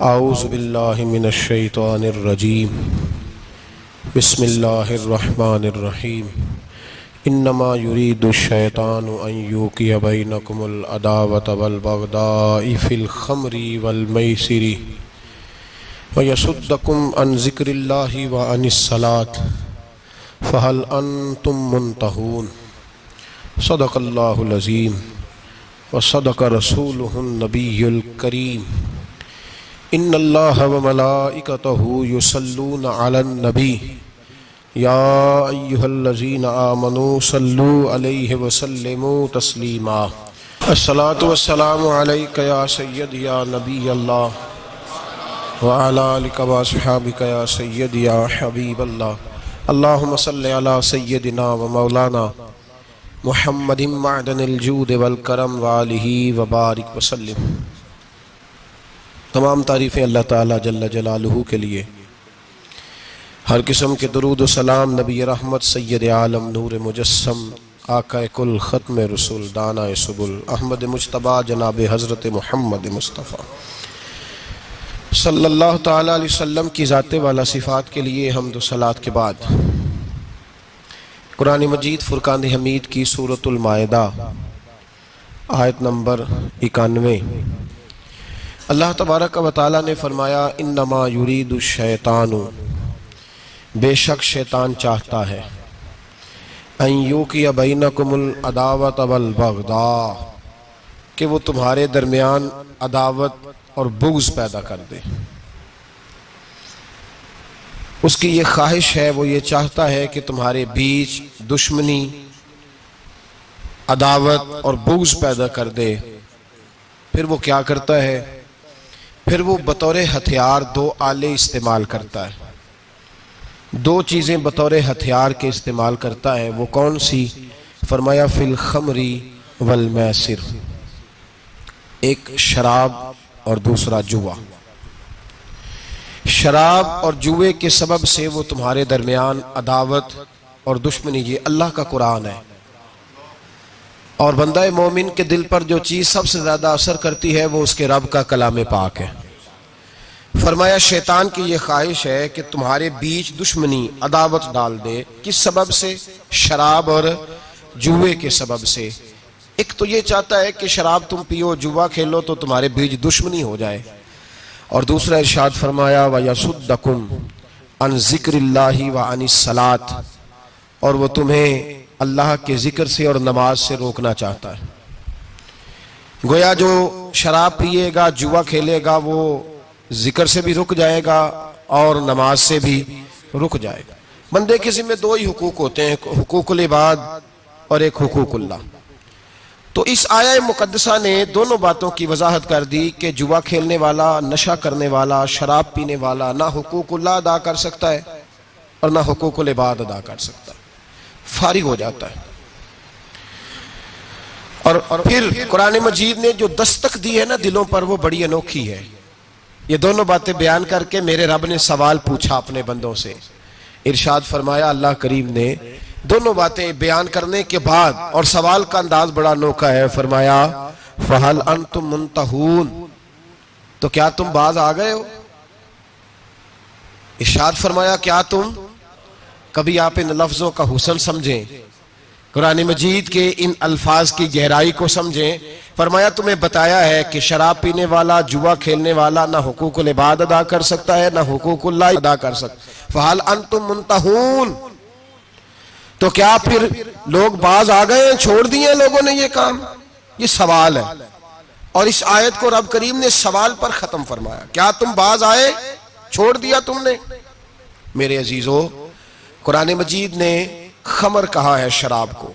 اعوذ باللہ من الشیطان الرجیم بسم اللہ الرحمن الرحیم انما یرید الشیطان ان یوقع بینکم العداوۃ والبغضاء فی الخمر والمیسر ویصدکم عن ذکر اللہ وعن الصلاۃ فہل انتم منتہون صدق اللہ العظیم وصدق رسولہ النبی الکریم ان اللہ وملائکتہ یصلون علی النبی یا ایہا الذین آمنوا صلوا علیہ وسلموا تسلیما الصلاۃ والسلام علیک یا سیدی یا نبی اللہ وعلی آلک واصحابک یا سیدی یا حبیب اللہ اللہم صلی علی سیدنا ومولانا محمد معدن الجود والکرم وآلہ وبارک وسلم۔ تمام تعریفیں اللہ تعالیٰ جل جلالہ کے لیے، ہر قسم کے درود و سلام نبی رحمت سید عالم نور مجسم آقا کل ختم رسول دانا سبل احمد مجتبیٰ جناب حضرت محمد مصطفیٰ صلی اللہ تعالیٰ علیہ وسلم کی ذات والا صفات کے لیے حمد و صلوات کے بعد قرآن مجید فرقان حمید کی سورۃ المائدہ آیت نمبر 91 اللہ تبارک و تعالیٰ نے فرمایا انما یرید الشیطان، بے شک شیطان چاہتا ہے، ان یوقع بینکم العداوۃ والبغضاء، کہ وہ تمہارے درمیان عداوت اور بغض پیدا کر دے۔ اس کی یہ خواہش ہے، وہ یہ چاہتا ہے کہ تمہارے بیچ دشمنی، عداوت اور بغض پیدا کر دے۔ پھر وہ کیا کرتا ہے؟ پھر وہ بطور ہتھیار دو آلے استعمال کرتا ہے، دو چیزیں بطور ہتھیار کے استعمال کرتا ہے۔ وہ کون سی؟ فرمایا فی الخمر والمیسر، ایک شراب اور دوسرا جوا۔ شراب اور جوے کے سبب سے وہ تمہارے درمیان عداوت اور دشمنی، یہ اللہ کا قرآن ہے۔ اور بندہ مومن کے دل پر جو چیز سب سے زیادہ اثر کرتی ہے وہ اس کے رب کا کلام پاک ہے۔ فرمایا شیطان کی یہ خواہش ہے کہ تمہارے بیچ دشمنی، عداوت ڈال دے۔ کس سبب سے؟ شراب اور جوے کے سبب سے۔ ایک تو یہ چاہتا ہے کہ شراب تم پیو، جوا کھیلو تو تمہارے بیچ دشمنی ہو جائے، اور دوسرا ارشاد فرمایا وَيَصُدَّكُمْ عَنْ ذِكْرِ اللَّهِ وَعَنِ الصَّلَاةِ، اور وہ تمہیں اللہ کے ذکر سے اور نماز سے روکنا چاہتا ہے۔ گویا جو شراب پیے گا، جوا کھیلے گا، وہ ذکر سے بھی رک جائے گا اور نماز سے بھی رک جائے گا۔ بندے کے ذمہ دو ہی حقوق ہوتے ہیں، حقوق العباد اور ایک حقوق اللہ۔ تو اس آیہ مقدسہ نے دونوں باتوں کی وضاحت کر دی کہ جوا کھیلنے والا، نشہ کرنے والا، شراب پینے والا نہ حقوق اللہ ادا کر سکتا ہے اور نہ حقوق العباد ادا کر سکتا ہے، فارغ ہو جاتا ہے۔ اور پھر قرآن مجید نے جو دستک دی ہے نا دلوں پر، وہ بڑی انوکھی ہے۔ یہ دونوں باتیں بیان کر کے میرے رب نے سوال پوچھا اپنے بندوں سے۔ ارشاد فرمایا اللہ کریم نے دونوں باتیں بیان کرنے کے بعد، اور سوال کا انداز بڑا انوکھا ہے، فرمایا فَهَلْ أَنْتُمْ مُنْتَهُونَ، تو کیا تم باز آ گئے ہو؟ ارشاد فرمایا کیا تم کبھی آپ ان لفظوں کا حسن سمجھیں، قرآن مجید کے ان الفاظ کی گہرائی کو سمجھیں۔ فرمایا تمہیں بتایا ہے کہ شراب پینے والا، جوا کھیلنے والا نہ حقوق العباد ادا کر سکتا ہے نہ حقوق اللہ ادا کر سکتا۔ فَهَلْ أَنْتُمْ مُنْتَهُونَ، تو کیا پھر لوگ باز آ گئے ہیں، چھوڑ دیے لوگوں نے یہ کام؟ یہ سوال ہے، اور اس آیت کو رب کریم نے سوال پر ختم فرمایا۔ کیا تم باز آئے؟ چھوڑ دیا تم نے؟ میرے عزیزو، قرآن مجید نے خمر کہا ہے شراب کو۔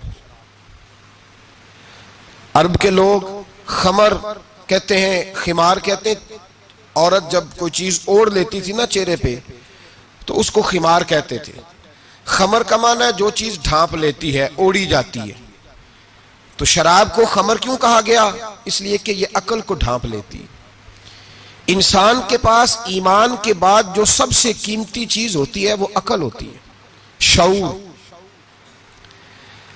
عرب کے لوگ خمر کہتے ہیں، خمار کہتے ہیں۔ عورت جب کوئی چیز اوڑھ لیتی تھی نا چہرے پہ تو اس کو خمار کہتے تھے۔ خمر کا معنی ہے جو چیز ڈھانپ لیتی ہے، اوڑھی جاتی ہے۔ تو شراب کو خمر کیوں کہا گیا؟ اس لیے کہ یہ عقل کو ڈھانپ لیتی ہے۔ انسان کے پاس ایمان کے بعد جو سب سے قیمتی چیز ہوتی ہے وہ عقل ہوتی ہے، شعور۔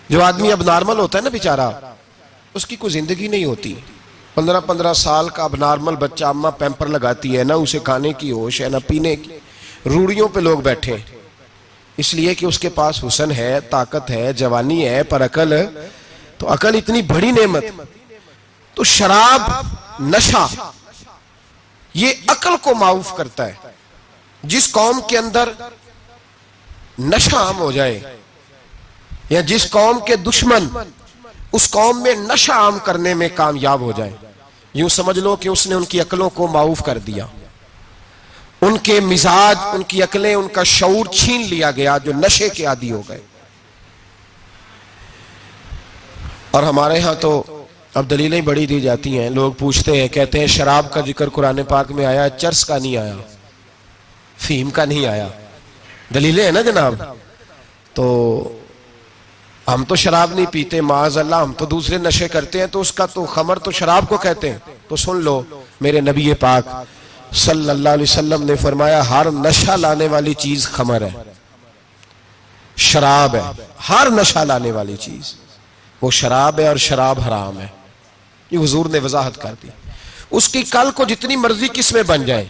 جو آدمی اب نارمل ہوتا ہے نا بیچارہ، اس کی کوئی زندگی نہیں ہوتی، 15 سال کا اب نارمل بچہ اماں پیمپر لگاتی ہے، نہ اسے کھانے کی ہوش ہے نہ پینے کی، روڑیوں پہ لوگ بیٹھے ہیں، اس لیے کہ اس کے پاس حسن ہے، طاقت ہے، جوانی ہے، پر عقل، تو عقل اتنی بڑی نعمت. تو شراب، نشہ، یہ عقل کو معاف کرتا ہے. جس قوم کے اندر نشہ عام ہو جائے، یا جس قوم کے دشمن اس قوم میں نشہ عام کرنے میں کامیاب ہو جائے، یوں سمجھ لو کہ اس نے ان کی عقلوں کو معاف کر دیا، ان کے مزاج، ان کی عقلیں، ان کا شعور چھین لیا گیا، جو نشے کے عادی ہو گئے. اور ہمارے ہاں تو اب دلیلیں بڑی دی جاتی ہیں. لوگ پوچھتے ہیں، کہتے ہیں شراب کا ذکر قرآن پاک میں آیا، چرس کا نہیں آیا، فیم کا نہیں آیا. دلیلیں ہیں نا جناب. تو ہم تو شراب نہیں پیتے معاذ اللہ، ہم تو دوسرے نشے کرتے ہیں، تو اس کا تو خمر تو شراب کو کہتے ہیں. تو سن لو، میرے نبی پاک صلی اللہ علیہ وسلم نے فرمایا ہر نشہ لانے والی چیز خمر ہے، شراب ہے. ہر نشہ لانے والی چیز وہ شراب ہے، اور شراب حرام ہے. یہ حضور نے وضاحت کر دی. اس کی کل کو جتنی مرضی قسمیں بن جائیں،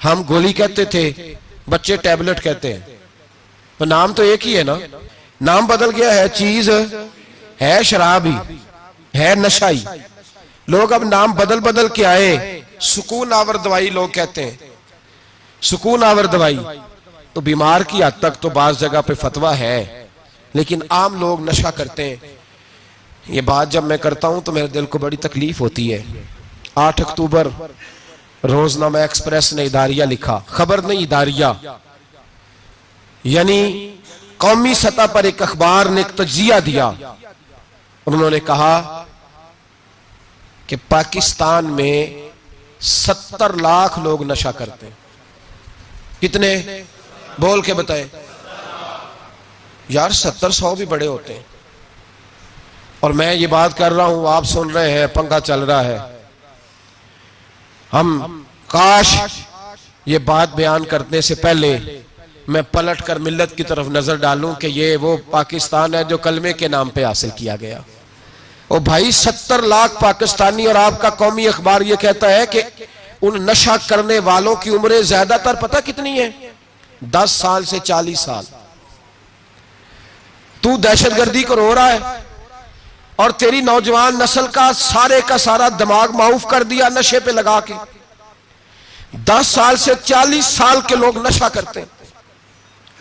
ہم گولی کہتے تھے، بچے ٹیبلٹ کہتے ہیں، تو نام تو ایک ہی ہے نا، نام بدل گیا ہے، چیز ہے شراب ہی ہے، نشہ ہی. لوگ اب نام بدل بدل کے آئے، سکون آور دوائی لوگ کہتے ہیں، سکون آور دوائی. تو بیمار کی حد تک تو بعض جگہ پہ فتویٰ ہے، لیکن عام لوگ نشہ کرتے ہیں. یہ بات جب میں کرتا ہوں تو میرے دل کو بڑی تکلیف ہوتی ہے. 8 اکتوبر روزنامہ ایکسپریس نے اداریہ لکھا، خبر نہیں اداریہ، یعنی قومی سطح پر ایک اخبار نے ایک تجزیہ دیا. انہوں نے کہا کہ پاکستان میں 70 لاکھ لوگ نشہ کرتے ہیں. کتنے؟ بول کے بتائیں یار. 70-100 بھی بڑے ہوتے ہیں. اور میں یہ بات کر رہا ہوں، آپ سن رہے ہیں، پنکھا چل رہا ہے. ہم کاش یہ بات بیان کرنے سے پہلے میں پلٹ کر ملت کی طرف نظر ڈالوں کہ یہ وہ پاکستان ہے جو کلمے کے نام پہ حاصل کیا گیا. او بھائی 70 لاکھ پاکستانی، اور آپ کا قومی اخبار یہ کہتا ہے کہ ان نشہ کرنے والوں کی عمریں زیادہ تر پتہ کتنی ہے؟ 10 سال سے 40 سال. تو دہشت گردی کو رو رہا ہے اور تیری نوجوان نسل کا سارا دماغ معاف کر دیا نشے پہ لگا کے. 10 سال سے 40 سال کے لوگ نشہ کرتے ہیں،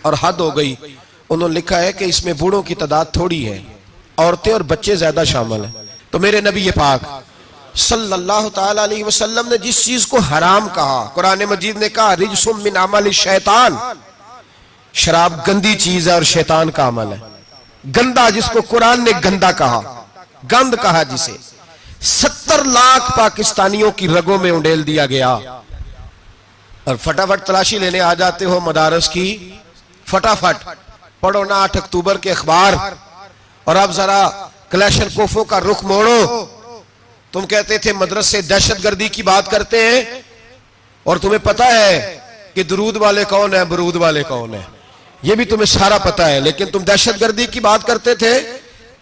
اور حد ہو گئی. انہوں نے لکھا ہے کہ اس میں بوڑھوں کی تعداد تھوڑی ہے، عورتیں اور بچے زیادہ شامل ہیں. تو میرے نبی پاک صلی اللہ تعالی علیہ وسلم نے جس چیز کو حرام کہا، قرآن مجید نے کہا رجس من عمل الشیطان، شراب گندی چیز ہے اور شیطان کا عمل ہے. گندا، جس کو قرآن نے گندا کہا، گند کہا جسے. 70 لاکھ پاکستانیوں کی رگوں میں انڈیل دیا گیا. اور فٹافٹ تلاشی لینے آ جاتے ہو مدارس کی، فٹافٹ پڑھو نا 8 اکتوبر کے اخبار، اور اب ذرا کلیشن کوفوں کا رخ موڑو. تم کہتے تھے مدرسے دہشت گردی کی بات کرتے ہیں، اور تمہیں پتا ہے کہ درود والے کون ہیں، برود والے کون ہیں، یہ بھی تمہیں سارا پتا ہے، لیکن تم دہشت گردی کی بات کرتے تھے.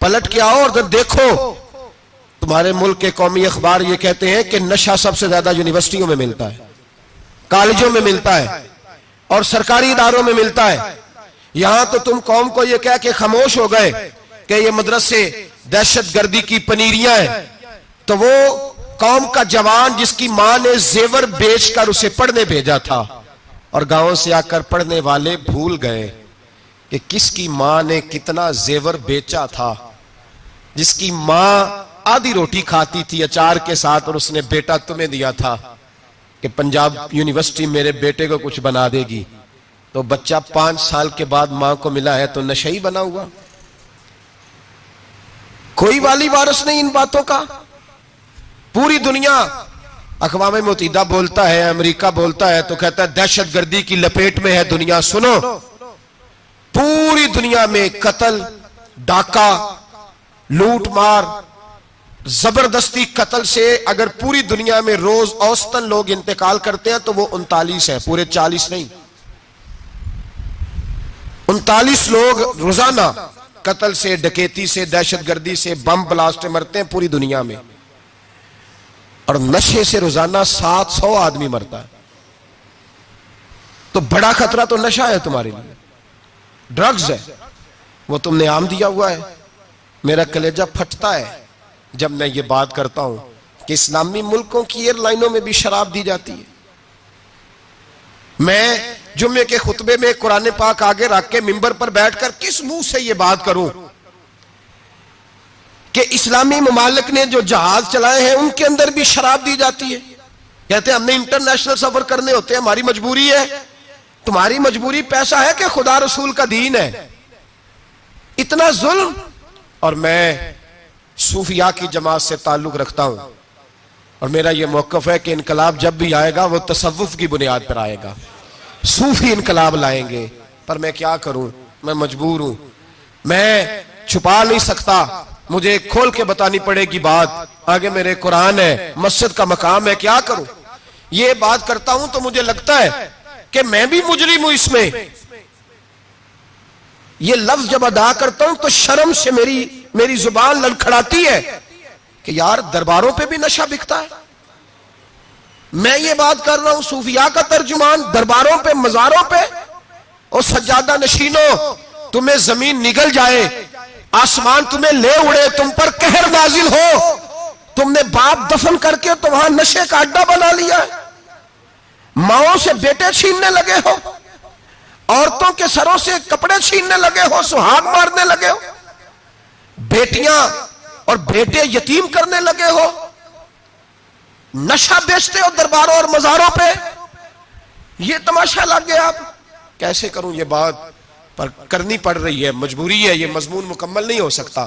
پلٹ کے آؤ اور دیکھو، تمہارے ملک کے قومی اخبار یہ کہتے ہیں کہ نشہ سب سے زیادہ یونیورسٹیوں میں ملتا ہے، کالجوں میں ملتا ہے، اور سرکاری اداروں میں ملتا ہے. یہاں تو تم قوم کو یہ کہہ کے خاموش ہو گئے کہ یہ مدرسے دہشت گردی کی پنیریاں ہیں. تو وہ قوم کا جوان جس کی ماں نے زیور بیچ کر اسے پڑھنے بھیجا تھا، اور گاؤں سے آ کر پڑھنے والے بھول گئے کہ کس کی ماں نے کتنا زیور بیچا تھا. جس کی ماں آدھی روٹی کھاتی تھی اچار کے ساتھ، اور اس نے بیٹا تمہیں دیا تھا کہ پنجاب یونیورسٹی میرے بیٹے کو کچھ بنا دے گی. تو بچہ 5 سال کے بعد ماں کو ملا ہے تو نشئی بنا ہوا. کوئی والی وارث نہیں ان باتوں کا. پوری دنیا، اقوام متحدہ بولتا ہے، امریکہ بولتا ہے تو کہتا ہے دہشت گردی کی لپیٹ میں ہے دنیا. سنو، پوری دنیا میں قتل، ڈاکہ، لوٹ مار، زبردستی قتل سے اگر پوری دنیا میں روز اوسطاً لوگ انتقال کرتے ہیں تو وہ 39 ہے، پورے 40 نہیں. 39 لوگ روزانہ قتل سے، ڈکیتی سے، دہشت گردی سے، بم بلاسٹ مرتے ہیں پوری دنیا میں. اور نشے سے روزانہ 700 آدمی مرتا ہے. تو بڑا خطرہ تو نشہ ہے تمہارے لیے, ڈرگز ہے, وہ تم نے عام دیا ہوا ہے. میرا کلیجہ پھٹتا ہے جب میں یہ بات کرتا ہوں کہ اسلامی ملکوں کی ایئر لائنوں میں بھی شراب دی جاتی ہے. میں جمعے کے خطبے میں قرآن پاک آگے رکھ کے منبر پر بیٹھ کر کس منہ سے یہ بات کروں کہ اسلامی ممالک نے جو جہاز چلائے ہیں ان کے اندر بھی شراب دی جاتی ہے. کہتے ہیں ہم نے انٹرنیشنل سفر کرنے ہوتے ہیں, ہماری مجبوری ہے. تمہاری مجبوری پیسہ ہے کہ خدا رسول کا دین ہے؟ اتنا ظلم. اور میں صوفیاء کی جماعت سے تعلق رکھتا ہوں اور میرا یہ موقف ہے کہ انقلاب جب بھی آئے گا وہ تصوف کی بنیاد پر آئے گا. صوفی انقلاب لائیں گے, پر میں کیا کروں, میں مجبور ہوں, میں چھپا نہیں سکتا, مجھے کھول کے بتانی پڑے گی بات. آگے میرے قرآن ہے, مسجد کا مقام ہے, کیا کروں. یہ بات کرتا ہوں تو مجھے لگتا ہے کہ میں بھی مجرم ہوں اس میں. یہ لفظ جب ادا کرتا ہوں تو شرم سے میری زبان لڑکھڑاتی ہے کہ یار درباروں پہ بھی نشہ بکتا ہے. میں یہ بات کر رہا ہوں صوفیاء کا ترجمان, درباروں پہ, مزاروں پہ. اور سجادہ نشینوں, تمہیں زمین نگل جائے, آسمان تمہیں لے اڑے, تم پر قہر نازل ہو, تم نے باپ دفن کر کے تو وہاں نشے کا اڈا بنا لیا ہے. ماؤں سے بیٹے چھیننے لگے ہو, عورتوں کے سروں سے کپڑے چھیننے لگے ہو, سہاگ مارنے لگے ہو, بیٹیاں اور بیٹے یتیم کرنے لگے ہو, نشہ بیچتے ہو درباروں اور مزاروں پہ. یہ تماشا لگ گیا. آپ کیسے کروں یہ بات, پر کرنی پڑ رہی ہے, مجبوری ہے, یہ مضمون مکمل نہیں ہو سکتا.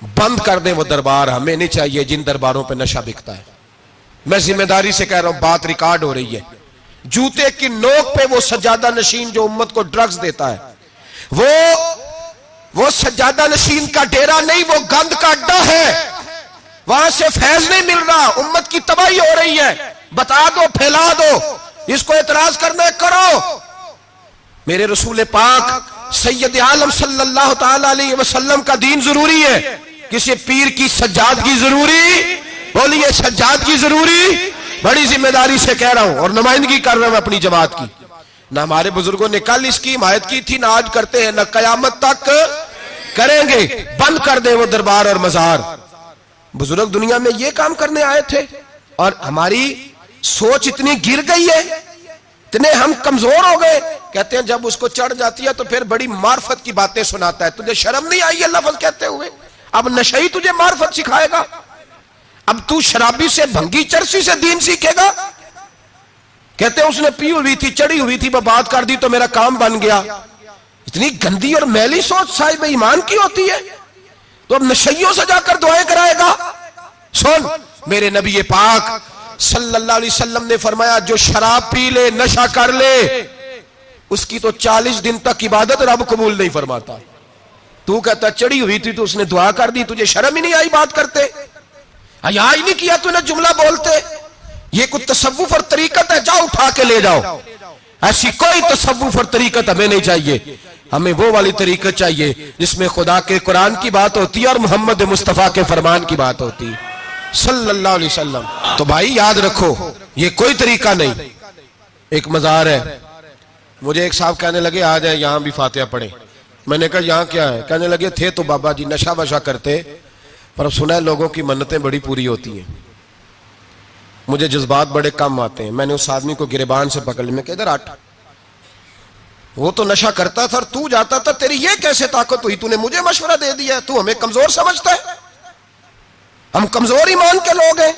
بند کر دیں وہ دربار, ہمیں نہیں چاہیے جن درباروں پہ نشہ بکتا ہے. میں ذمہ داری سے کہہ رہا ہوں, بات ریکارڈ ہو رہی ہے. جوتے کی نوک پہ وہ سجادہ نشین جو امت کو ڈرگز دیتا ہے, وہ سجادہ نشین کا ڈیرا نہیں, وہ گند کا اڈا ہے. وہاں سے فیض نہیں مل رہا, امت کی تباہی ہو رہی ہے. بتا دو, پھیلا دو, اس کو اعتراض کرنا ہے کرو. میرے رسول پاک سید عالم صلی اللہ تعالی علیہ وسلم کا دین ضروری ہے, کسی پیر کی سجادگی ضروری؟ بولیے سجادگی ضروری؟ بڑی ذمہ داری سے کہہ رہا ہوں اور نمائندگی کر رہا ہوں اپنی جماعت کی. نہ ہمارے بزرگوں نے کل اس کی حمایت کی تھی, نہ آج کرتے ہیں, نہ قیامت تک کریں گے. بند کر دیں وہ دربار اور مزار. بزرگ دنیا میں یہ کام کرنے آئے تھے اور ہماری سوچ اتنی گر گئی ہے, اتنے ہم کمزور ہو گئے. کہتے ہیں جب اس کو چڑھ جاتی ہے تو پھر بڑی معرفت کی باتیں سناتا ہے. تجھے شرم نہیں آئی یہ لفظ کہتے ہوئے؟ اب نشئی تجھے معرفت سکھائے گا؟ اب تو شرابی سے, بھنگی چرسی سے دین سیکھے گا؟ کہتے ہیں اس نے پی ہوئی تھی, چڑھی ہوئی تھی, میں بات کر دی تو میرا کام بن گیا. اتنی گندی اور میلی سوچ صاحب ایمان کی ہوتی ہے. تو اب نشیوں سے جا کر دعائیں کرائے گا؟ سن, میرے نبی پاک صلی اللہ علیہ وسلم نے فرمایا جو شراب پی لے, نشہ کر لے, اس کی تو 40 دن تک عبادت رب قبول نہیں فرماتا. تو کہتا چڑھی ہوئی تھی تو اس نے دعا کر دی, تجھے شرم ہی نہیں آئی بات کرتے؟ حیا ہی نہیں کیا تو نے جملہ بولتے؟ یہ کوئی تصوف اور طریقت ہے؟ جاؤ اٹھا کے لے جاؤ. ایسی کوئی تصوف اور طریقت ہمیں نہیں چاہیے. ہمیں وہ والی طریقت چاہیے جس میں خدا کے قرآن کی بات ہوتی ہے اور محمد مصطفیٰ کے فرمان کی بات ہوتی ہے صلی اللہ علیہ وسلم. تو بھائی یاد رکھو, یہ کوئی طریقہ نہیں. ایک مزار ہے, مجھے ایک صاحب کہنے لگے آ جائیں یہاں بھی فاتحہ پڑھیں. میں نے کہا یہاں کیا ہے؟ کہنے لگے تھے تو بابا جی نشہ وشہ کرتے, پر اب سنا ہے لوگوں کی منتیں بڑی پوری ہوتی ہیں. مجھے جذبات بڑے کم آتے ہیں. میں نے اس آدمی کو گریبان سے پکڑ لیا, میں کہ ادھر ہٹ, وہ تو نشہ کرتا تھا اور تو جاتا تھا, تیری یہ کیسے طاقت ہوئی؟ تو نے مجھے مشورہ دے دیا, تو ہمیں کمزور سمجھتا ہے؟ ہم کمزور ایمان کے لوگ ہیں.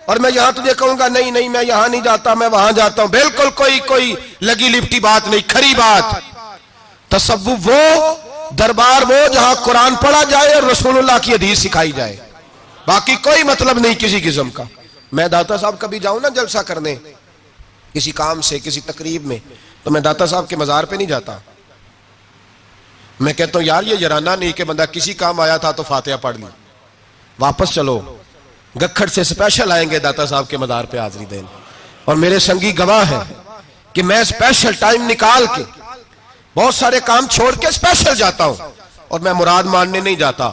اور میں یہاں تجھے کہوں گا نہیں نہیں میں یہاں نہیں جاتا, میں وہاں جاتا ہوں. بالکل کوئی لگی لپٹی بات نہیں, کھری بات. تصوف وہ, دربار وہ جہاں قرآن پڑھا جائے اور رسول اللہ کی حدیث سکھائی جائے, باقی کوئی مطلب نہیں کسی قسم کا. میں داتا صاحب کبھی جاؤں نا جلسہ کرنے کسی کام سے, کسی تقریب میں, تو میں داتا صاحب کے مزار پہ نہیں جاتا. میں کہتا ہوں یار یہ یرانہ نہیں کہ بندہ کسی کام آیا تھا تو فاتحہ پڑھ لی, واپس چلو. گکھڑ سے سپیشل آئیں گے داتا صاحب کے مزار پہ حاضری دین, اور میرے سنگی گواہ ہیں کہ میں سپیشل ٹائم نکال کے بہت سارے کام چھوڑ کے سپیشل جاتا ہوں. اور میں مراد ماننے نہیں جاتا,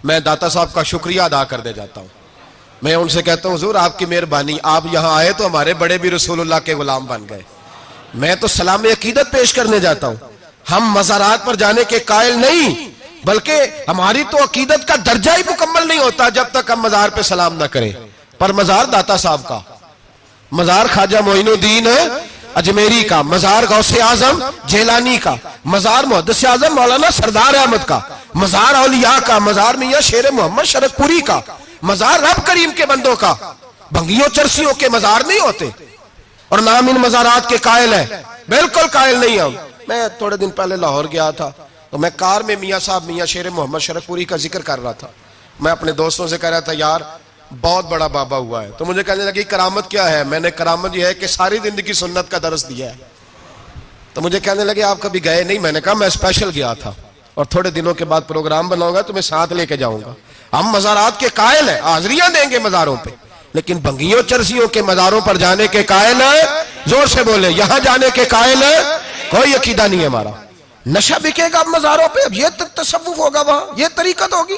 میں داتا صاحب کا شکریہ ادا کر دے جاتا ہوں. میں ان سے کہتا ہوں حضور آپ کی مہربانی، آپ یہاں آئے تو ہمارے بڑے بھی رسول اللہ کے غلام بن گئے. میں تو سلام عقیدت پیش کرنے جاتا ہوں. ہم مزارات پر جانے کے قائل نہیں، بلکہ ہماری تو عقیدت کا درجہ ہی مکمل نہیں ہوتا جب تک ہم مزار پہ سلام نہ کریں. پر مزار داتا صاحب کا، مزار خواجہ معین الدین اجمیری کا، مزار غوث اعظم جیلانی کا، مزار محدث اعظم مولانا سردار احمد کا، مزار اولیاء کا، مزار میاں شیر محمد شرک پوری کا، مزار رب کریم کے بندوں کا. بھنگیوں چرسیوں کے مزار نہیں ہوتے، اور نام ان مزارات کے قائل ہے، بالکل قائل نہیں ہم. میں تھوڑے دن پہلے لاہور گیا تھا تو میں کار میں میاں صاحب میاں شیر محمد شرک پوری کا ذکر کر رہا تھا. میں اپنے دوستوں سے کہہ رہا تھا یار بہت بڑا بابا ہوا ہے. تو مجھے کہنے لگی کرامت کیا ہے؟ میں نے کرامت یہ ہے کہ ساری زندگی سنت کا درس دیا ہے. تو مجھے کہنے لگے آپ کبھی گئے نہیں؟ میں نے کہا میں اسپیشل گیا تھا اور تھوڑے دنوں کے بعد پروگرام بناؤں گا تو میں ساتھ لے کے جاؤں گا. ہم مزارات کے قائل ہیں، حاضریاں دیں گے مزاروں پہ، لیکن بھنگیوں چرسیوں کے مزاروں پر جانے کے قائل ہیں. زور سے بولے، یہاں جانے کے قائل ہیں. کوئی عقیدہ نہیں ہے ہمارا. نشہ بکے گا مزاروں پہ، اب یہ تصوف ہوگا وہاں، یہ طریقت ہوگی.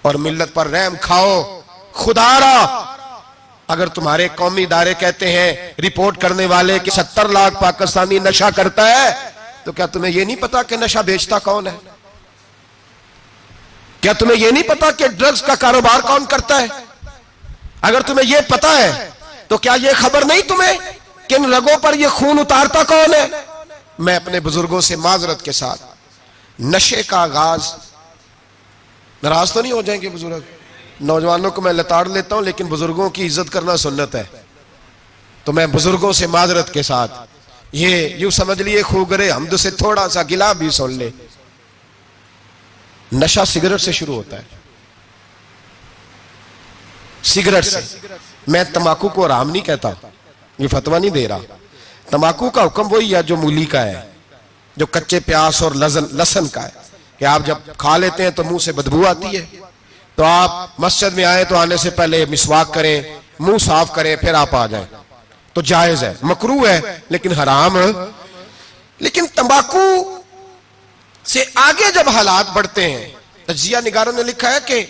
اور ملت پر رحم کھاؤ. خدا را اگر تمہارے قومی ادارے کہتے ہیں رپورٹ کرنے والے کہ 70 لاکھ پاکستانی نشہ کرتا ہے، تو کیا تمہیں یہ نہیں پتا کہ نشہ بیچتا کون ہے؟ کیا تمہیں یہ نہیں پتا کہ ڈرگز کا کاروبار کون کرتا ہے؟ اگر تمہیں یہ پتا ہے تو کیا یہ خبر نہیں تمہیں کہ ان رگوں پر یہ خون اتارتا کون ہے؟ میں اپنے بزرگوں سے معذرت کے ساتھ، نشے کا آغاز، ناراض تو نہیں ہو جائیں گے بزرگ؟ نوجوانوں کو میں لتاڑ لیتا ہوں، لیکن بزرگوں کی عزت کرنا سنت ہے. تو میں بزرگوں سے معذرت کے ساتھ، یہ یوں سمجھ لیے خوگرے حمد سے تھوڑا سا گلا بھی سن لے. نشہ سگریٹ سے شروع ہوتا ہے، سگریٹ سے. میں تمباکو کو حرام نہیں کہتا، یہ فتویٰ نہیں دے رہا. تمباکو کا حکم وہی ہے جو مولی کا ہے، جو کچے پیاز اور لہسن کا ہے، کہ آپ جب کھا لیتے ہیں تو منہ سے بدبو آتی ہے، تو آپ مسجد میں آئیں تو آنے سے پہلے مسواک کریں، منہ صاف کریں، پھر آپ آ جائیں. تو جائز ہے، مکروہ ہے لیکن حرام ہے. لیکن تمباکو سے آگے جب حالات بڑھتے ہیں، تجزیہ نگاروں نے لکھا ہے کہ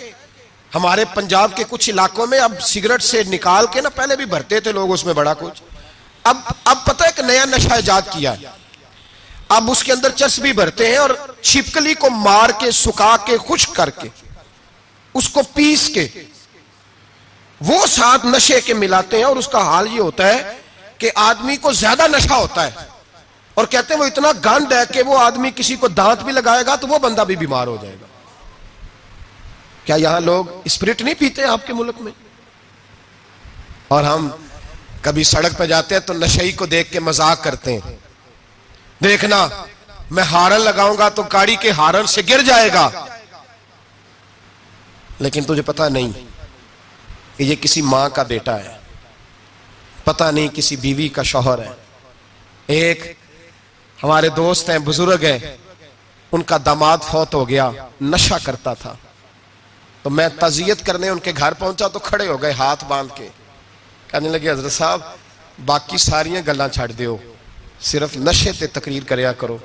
ہمارے پنجاب کے کچھ علاقوں میں اب سگریٹ سے نکال کے نا، پہلے بھی بھرتے تھے لوگ اس میں بڑا کچھ، اب پتہ ہے کہ نیا نشہ ایجاد کیا ہے. اب اس کے اندر چرس بھی بھرتے ہیں اور چھپکلی کو مار کے، سکھا کے، خشک کر کے، اس کو پیس کے وہ ساتھ نشے کے ملاتے ہیں. اور اس کا حال یہ ہوتا ہے کہ آدمی کو زیادہ نشہ ہوتا ہے، اور کہتے ہیں وہ اتنا گند ہے کہ وہ آدمی کسی کو دانت بھی لگائے گا تو وہ بندہ بھی بیمار ہو جائے گا. کیا یہاں لوگ اسپرٹ نہیں پیتے آپ کے ملک میں؟ اور ہم کبھی سڑک پہ جاتے ہیں تو نشئی کو دیکھ کے مذاق کرتے ہیں، دیکھنا میں ہارن لگاؤں گا تو گاڑی کے ہارن سے گر جائے گا. لیکن تجھے پتا نہیں کہ یہ کسی ماں کا بیٹا ہے، پتہ نہیں کسی بیوی کا شوہر ہے. ایک ہمارے دوست ہیں، بزرگ ہیں، ان کا داماد فوت ہو گیا، نشہ کرتا تھا. تو میں تعزیت کرنے ان کے گھر پہنچا تو کھڑے ہو گئے ہاتھ باندھ کے، کہنے لگے حضرت صاحب باقی ساریاں گلاں چھڑ دیو، صرف نشے تے تقریر کریا کرو.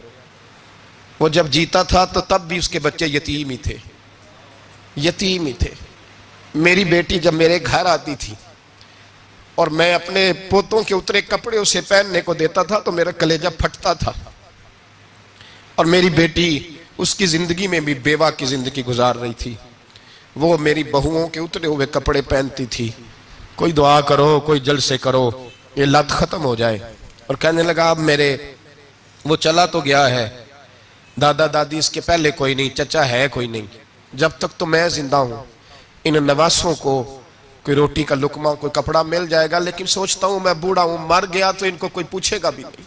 وہ جب جیتا تھا تو تب بھی اس کے بچے یتیم ہی تھے، یتیم ہی تھے. میری بیٹی جب میرے گھر آتی تھی اور میں اپنے پوتوں کے اترے کپڑے اسے پہننے کو دیتا تھا تو میرا کلیجہ پھٹتا تھا. اور میری بیٹی اس کی زندگی میں بھی بیوہ کی زندگی گزار رہی تھی. وہ میری بہوؤں کے اترے ہوئے کپڑے پہنتی تھی. کوئی دعا کرو، کوئی جلسے کرو، یہ لت ختم ہو جائے. اور کہنے لگا اب میرے وہ چلا تو گیا ہے، دادا دادی اس کے پہلے کوئی نہیں، چچا ہے کوئی نہیں، جب تک تو میں زندہ ہوں ان نواسوں کو کوئی روٹی کا لقمہ، کوئی کپڑا مل جائے گا. لیکن سوچتا ہوں میں بوڑھا ہوں، مر گیا تو ان کو کوئی پوچھے گا بھی نہیں،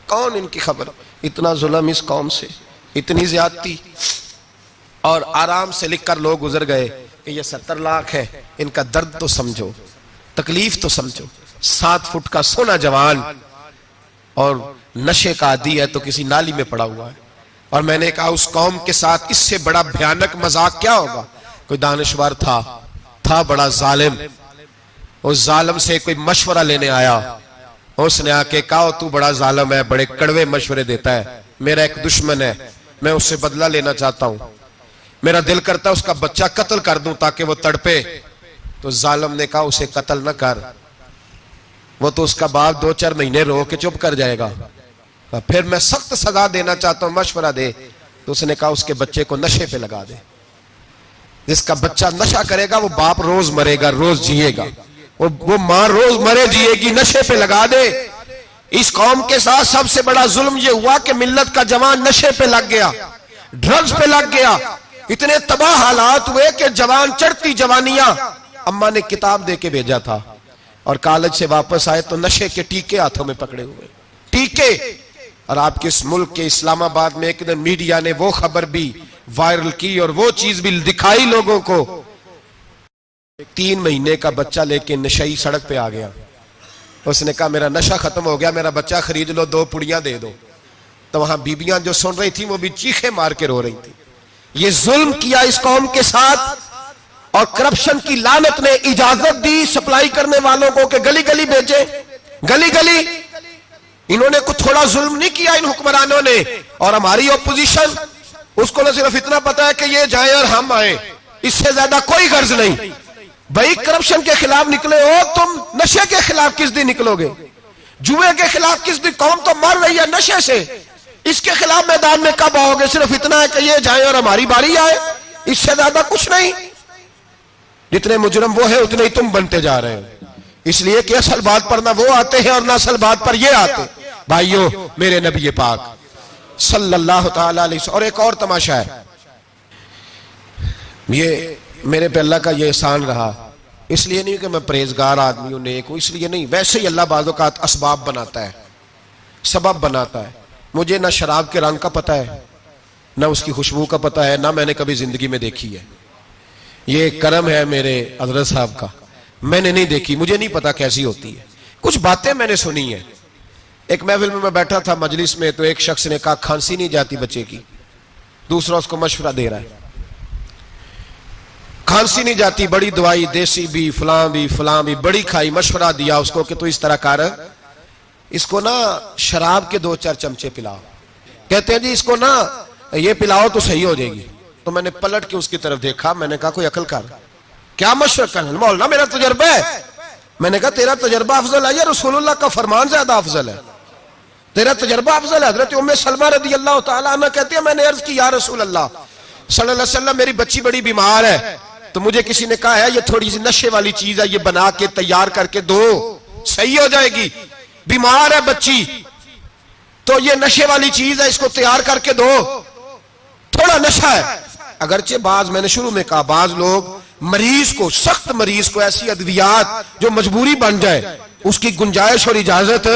کون ان کی خبر. اتنا ظلم اس قوم سے، اتنی زیادتی. اور آرام سے لکھ کر لوگ گزر گئے کہ یہ 70 لاکھ ہے، ان کا درد تو سمجھو، تکلیف تو سمجھو. 7 فٹ کا سونا جوان اور نشے کا عادی ہے تو کسی نالی میں پڑا ہوا ہے. اور میں نے کہا اس قوم کے ساتھ اس سے بڑا بھیانک مذاق کیا ہوگا. کوئی دانشور تھا بڑا ظالم، اس ظالم سے کوئی مشورہ لینے آیا، اس نے آ کے کہا تو بڑا ظالم ہے، بڑے کڑوے مشورے دیتا ہے، میرا ایک دشمن ہے، میں اس سے بدلہ لینا چاہتا ہوں، میرا دل کرتا ہے اس کا بچہ قتل کر دوں تاکہ وہ تڑپے. تو ظالم نے کہا اسے قتل نہ کر، وہ تو اس کا باپ 2-4 مہینے رو کے چپ کر جائے گا، پھر میں سخت سزا دینا چاہتا ہوں، مشورہ دے۔ تو اس نے کہا اس کے بچے کو نشے پہ لگا دے، جس کا بچہ نشہ کرے گا وہ باپ روز مرے گا، روز جیے گا، وہ ماں روز مرے جیے گی، نشے پہ لگا دے۔ اس قوم کے ساتھ سب سے بڑا ظلم یہ ہوا کہ ملت کا جوان نشے پہ لگ گیا، ڈرگز پہ لگ گیا، اتنے تباہ حالات ہوئے کہ جوان چڑھتی جوانیاں، اماں نے کتاب دے کے بھیجا تھا اور کالج سے واپس آئے تو نشے کے ٹیکے ہاتھوں میں پکڑے ہوئے، ٹیکے۔ اور آپ کے اس ملک کے اسلام آباد میں ایک دن میڈیا نے وہ خبر بھی وائرل کی اور وہ چیز بھی دکھائی لوگوں کو، 3 مہینے کا بچہ لے کے نشئی سڑک پہ آ گیا، اس نے کہا میرا نشہ ختم ہو گیا، میرا بچہ خرید لو، 2 پڑیاں دے دو۔ تو وہاں بیبیاں جو سن رہی تھیں وہ بھی چیخیں مار کے رو رہی تھیں۔ یہ ظلم کیا اس قوم کے ساتھ، اور کرپشن کی لعنت نے اجازت دی سپلائی کرنے والوں کو کہ گلی گلی بیچے، گلی گلی۔ انہوں نے کچھ تھوڑا ظلم نہیں کیا ان حکمرانوں نے، اور ہماری اپوزیشن اس کو نہ صرف اتنا پتا ہے کہ یہ جائیں اور ہم آئیں، اس سے زیادہ کوئی غرض نہیں۔ بھائی کرپشن کے خلاف نکلے ہو تم، نشے کے خلاف کس دن نکلو گے؟ جوئے کے خلاف کس دن؟ قوم تو مر رہی ہے نشے سے، اس کے خلاف میدان میں کب آؤ گے؟ صرف اتنا ہے کہ یہ جائیں اور ہماری باری آئے، اس سے زیادہ کچھ نہیں۔ جتنے مجرم وہ ہیں اتنے ہی تم بنتے جا رہے ہیں، اس لیے کہ اصل بات پر نہ وہ آتے ہیں اور نہ اصل بات پر یہ آتے۔ بھائیو، میرے نبی پاک صلی اللہ تعالی علیہ وسلم، اور ایک اور تماشا ہے، یہ میرے پہ اللہ کا یہ احسان رہا، اس لیے نہیں کہ میں پرہیزگار آدمی ہوں، نیک ہوں، اس لیے نہیں، ویسے ہی اللہ بعض اوقات اسباب بناتا ہے، سبب بناتا ہے۔ مجھے نہ شراب کے رنگ کا پتہ ہے، نہ اس کی خوشبو کا پتہ ہے، نہ میں نے کبھی زندگی میں دیکھی ہے، یہ کرم ہے میرے حضرت صاحب کا، میں نے نہیں دیکھی، مجھے نہیں پتا کیسی ہوتی ہے، کچھ باتیں میں نے سنی ہیں۔ ایک محفل میں بیٹھا تھا مجلس میں، تو ایک شخص نے کہا کھانسی نہیں جاتی بچے کی، دوسرا اس کو مشورہ دے رہا ہے، کھانسی نہیں جاتی، بڑی دوائی دیسی بھی فلاں بھی بڑی کھائی، مشورہ دیا اس کو کہ تو اس طرح کر، اس کو نا شراب کے 2-4 چمچے پلاؤ، کہتے ہیں جی اس کو نا یہ پلاؤ تو صحیح ہو جائے گی۔ تو میں نے پلٹ کے اس کی طرف دیکھا، میں نے کہا کوئی عقل کر، کیا مشورہ کرنا مولانا، میرا تجربہ ہے۔ میں نے کہا تیرا تجربہ افضل ہے یا رسول اللہ کا فرمان زیادہ افضل ہے؟ تیرا تجربہ افضل ہے۔ حضرت ام سلمہ رضی اللہ تعالیٰ عنہ کہتے ہیں میں نے عرض کی یا رسول اللہ صلی اللہ علیہ وسلم، میری بچی بڑی بیمار ہے، تو مجھے کسی نے کہا ہے یہ تھوڑی سی نشے والی چیز ہے، یہ بنا کے تیار کر کے دو، صحیح ہو جائے گی، بیمار ہے بچی تو یہ نشے والی چیز ہے، اس کو تیار کر کے دو، تھوڑا نشہ ہے۔ اگرچہ بعض، میں نے شروع میں کہا، بعض لوگ مریض کو، سخت مریض کو ایسی ادویات جو مجبوری بن جائے اس کی گنجائش اور اجازت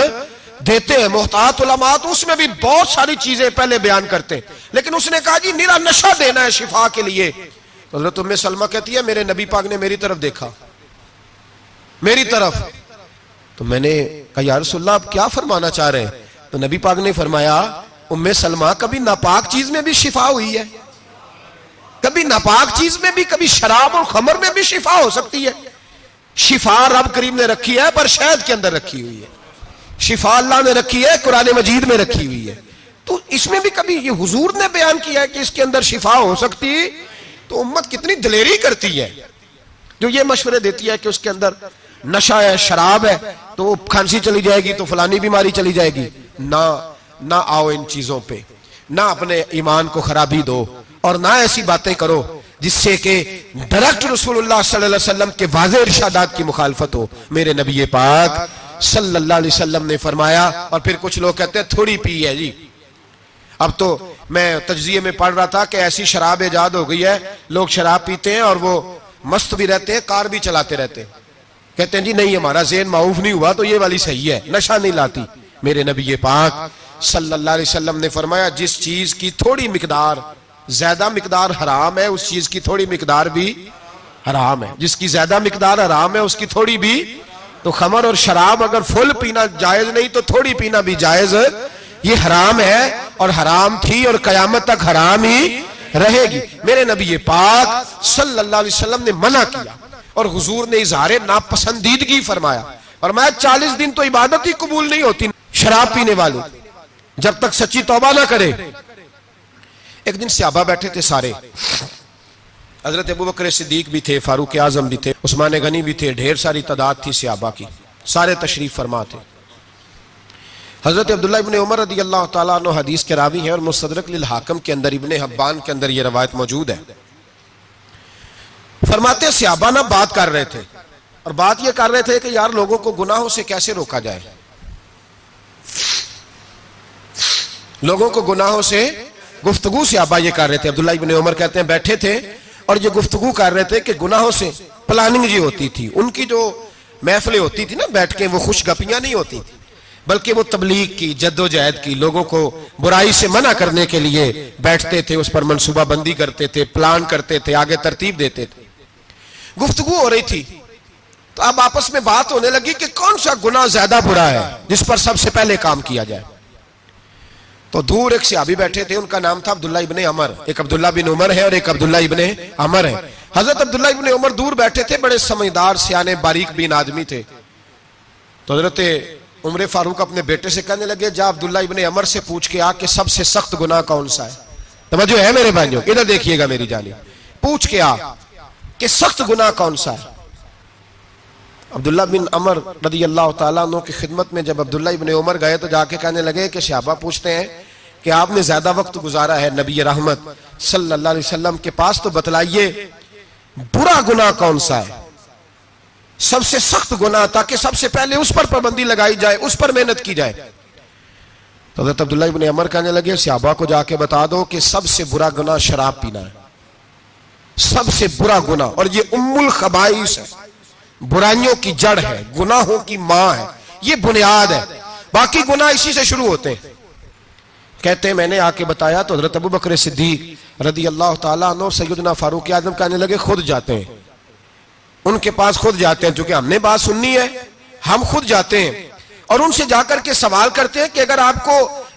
دیتے ہیں، محتاط علماء تو اس میں بھی بہت ساری چیزیں پہلے بیان کرتے ہیں، لیکن اس نے کہا جی نیرا نشہ دینا ہے شفا کے لیے۔ حضرت ام سلمہ کہتی ہے میرے نبی پاک نے میری طرف دیکھا، میری طرف، تو میں نے کہا یا رسول اللہ آپ کیا فرمانا چاہ رہے ہیں؟ تو نبی پاک نے فرمایا ام سلمہ کبھی ناپاک چیز میں بھی شفا ہوئی ہے، کبھی ناپاک چیز میں بھی، کبھی شراب اور خمر میں بھی شفا ہو سکتی ہے۔ شفا رب کریم نے رکھی ہے پر شہد کے اندر رکھی ہوئی ہے، شفا اللہ نے رکھی ہے قرآن مجید میں رکھی ہوئی ہے، تو اس میں بھی کبھی یہ حضور نے بیان کیا ہے کہ اس کے اندر شفا ہو سکتی، تو امت کتنی دلیری کرتی ہے جو یہ مشورے دیتی ہے کہ اس کے اندر نشہ ہے، شراب ہے، تو کھانسی چلی جائے گی تو فلانی بیماری چلی جائے گی۔ نہ آؤ ان چیزوں پہ، نہ اپنے ایمان کو خرابی دو، اور نہ ایسی باتیں کرو جس سے کہ ڈائریکٹ رسول اللہ صلی اللہ علیہ وسلم کے واضح ارشادات کی مخالفت ہو۔ میرے نبی پاک صلی اللہ علیہ وسلم نے فرمایا، اور پھر کچھ لوگ کہتے ہیں تھوڑی پی ہے جی، اب تو میں تجزیے میں پڑھ رہا تھا کہ ایسی شراب ایجاد ہو گئی ہے، لوگ شراب پیتے ہیں اور وہ مست بھی رہتے ہیں، کار بھی چلاتے رہتے ہیں، کہتے ہیں جی نہیں ہمارا ذہن معاف نہیں ہوا تو یہ والی صحیح ہے، نشہ نہیں لاتی۔ میرے نبی پاک صلی اللہ علیہ وسلم نے فرمایا جس چیز کی تھوڑی مقدار، زیادہ مقدار حرام ہے اس چیز کی تھوڑی مقدار بھی حرام ہے، جس کی زیادہ مقدار حرام ہے اس کی تھوڑی بھی۔ تو خمر اور شراب اگر فل پینا جائز نہیں تو تھوڑی پینا بھی جائز، یہ حرام ہے اور حرام تھی اور قیامت تک حرام ہی رہے گی۔ میرے نبی پاک صلی اللہ علیہ وسلم نے منع کیا اور حضور نے اظہار ناپسندیدگی فرمایا، اور میں 40 دن تو عبادت ہی قبول نہیں ہوتی شراب پینے والے جب تک سچی توبہ نہ کرے۔ ایک دن صحابہ بیٹھے تھے سارے، حضرت ابو بکر صدیق بھی تھے، فاروق اعظم بھی تھے، عثمان غنی بھی تھے، ڈھیر ساری تعداد تھی صحابہ کی، سارے تشریف فرما تھے۔ حضرت عبداللہ ابن عمر رضی اللہ تعالیٰ عنہ حدیث کے راوی ہیں، اور مستدرک للحاکم کے اندر، ابن حبان کے اندر یہ روایت موجود ہے۔ فرماتے ہیں صحابہ نہ بات کر رہے تھے، اور بات یہ کر رہے تھے کہ یار لوگوں کو گناہوں سے کیسے روکا جائے، لوگوں کو گناہوں سے گفتگو صحابہ یہ کر رہے تھے۔ عبداللہ ابن عمر کہتے ہیں بیٹھے تھے اور یہ گفتگو کر رہے تھے کہ گناہوں سے پلاننگ جی ہوتی تھی، ان کی جو محفلیں ہوتی تھی نا بیٹھ کے، وہ خوش گپیاں نہیں ہوتی تھی، بلکہ وہ تبلیغ کی، جد و جہد کی، لوگوں کو برائی سے منع کرنے کے لیے بیٹھتے تھے، اس پر منصوبہ بندی کرتے تھے، پلان کرتے تھے، آگے ترتیب دیتے تھے۔ گفتگو ہو رہی تھی تو اب آپس میں بات ہونے لگی کہ کون سا گناہ زیادہ برا ہے جس پر سب سے پہلے کام کیا جائے۔ تو دور ایک صحابی بیٹھے تھے، ان کا نام تھا عبداللہ ابن عمر، ایک عبداللہ بن عمر ہے اور ایک عبداللہ ابن عمر ہے۔ حضرت عبداللہ ابن عمر دور بیٹھے تھے، بڑے سمجھدار سیانے باریک بین آدمی تھے۔ تو حضرت عمر فاروق اپنے بیٹے سے کہنے لگے جا عبداللہ ابن عمر سے پوچھ کے آ کہ سب سے سخت گناہ کون سا ہے۔ توجہ ہے میرے بھائیوں، ادھر دیکھیے گا میری جانب، پوچھ کے آ کہ سخت گناہ کون سا ہے۔ عبداللہ بن عمر رضی اللہ تعالیٰ عنہ کی خدمت میں جب عبداللہ ابن عمر گئے تو جا کے کہنے لگے کہ صحابہ پوچھتے ہیں کہ آپ نے زیادہ وقت گزارا ہے نبی رحمت صلی اللہ علیہ وسلم کے پاس، تو بتلائیے برا گناہ کون سا ہے، سب سے سخت گناہ، تاکہ سب سے پہلے اس پر پابندی لگائی جائے، اس پر محنت کی جائے۔ تو حضرت عبداللہ ابن عمر کہنے لگے صحابہ کو جا کے بتا دو کہ سب سے برا گناہ شراب پینا ہے، سب سے برا گناہ، اور یہ ام الخبائث ہے، برائیوں کی جڑ ہے، گناہوں کی ماں ہے، یہ بنیاد ہے، باقی گناہ اسی سے شروع ہوتے ہیں۔ کہتے ہیں میں نے آ کے بتایا تو حضرت ابو بکر صدیق رضی اللہ تعالیٰ عنہ سیدنا فاروق اعظم کہنے لگے خود جاتے ہیں، ان کے پاس خود جاتے ہیں، چونکہ ہم نے بات سننی ہے، ہم خود جاتے ہیں اور ان سے جا کر کے سوال کرتے ہیں کہ اگر آپ کو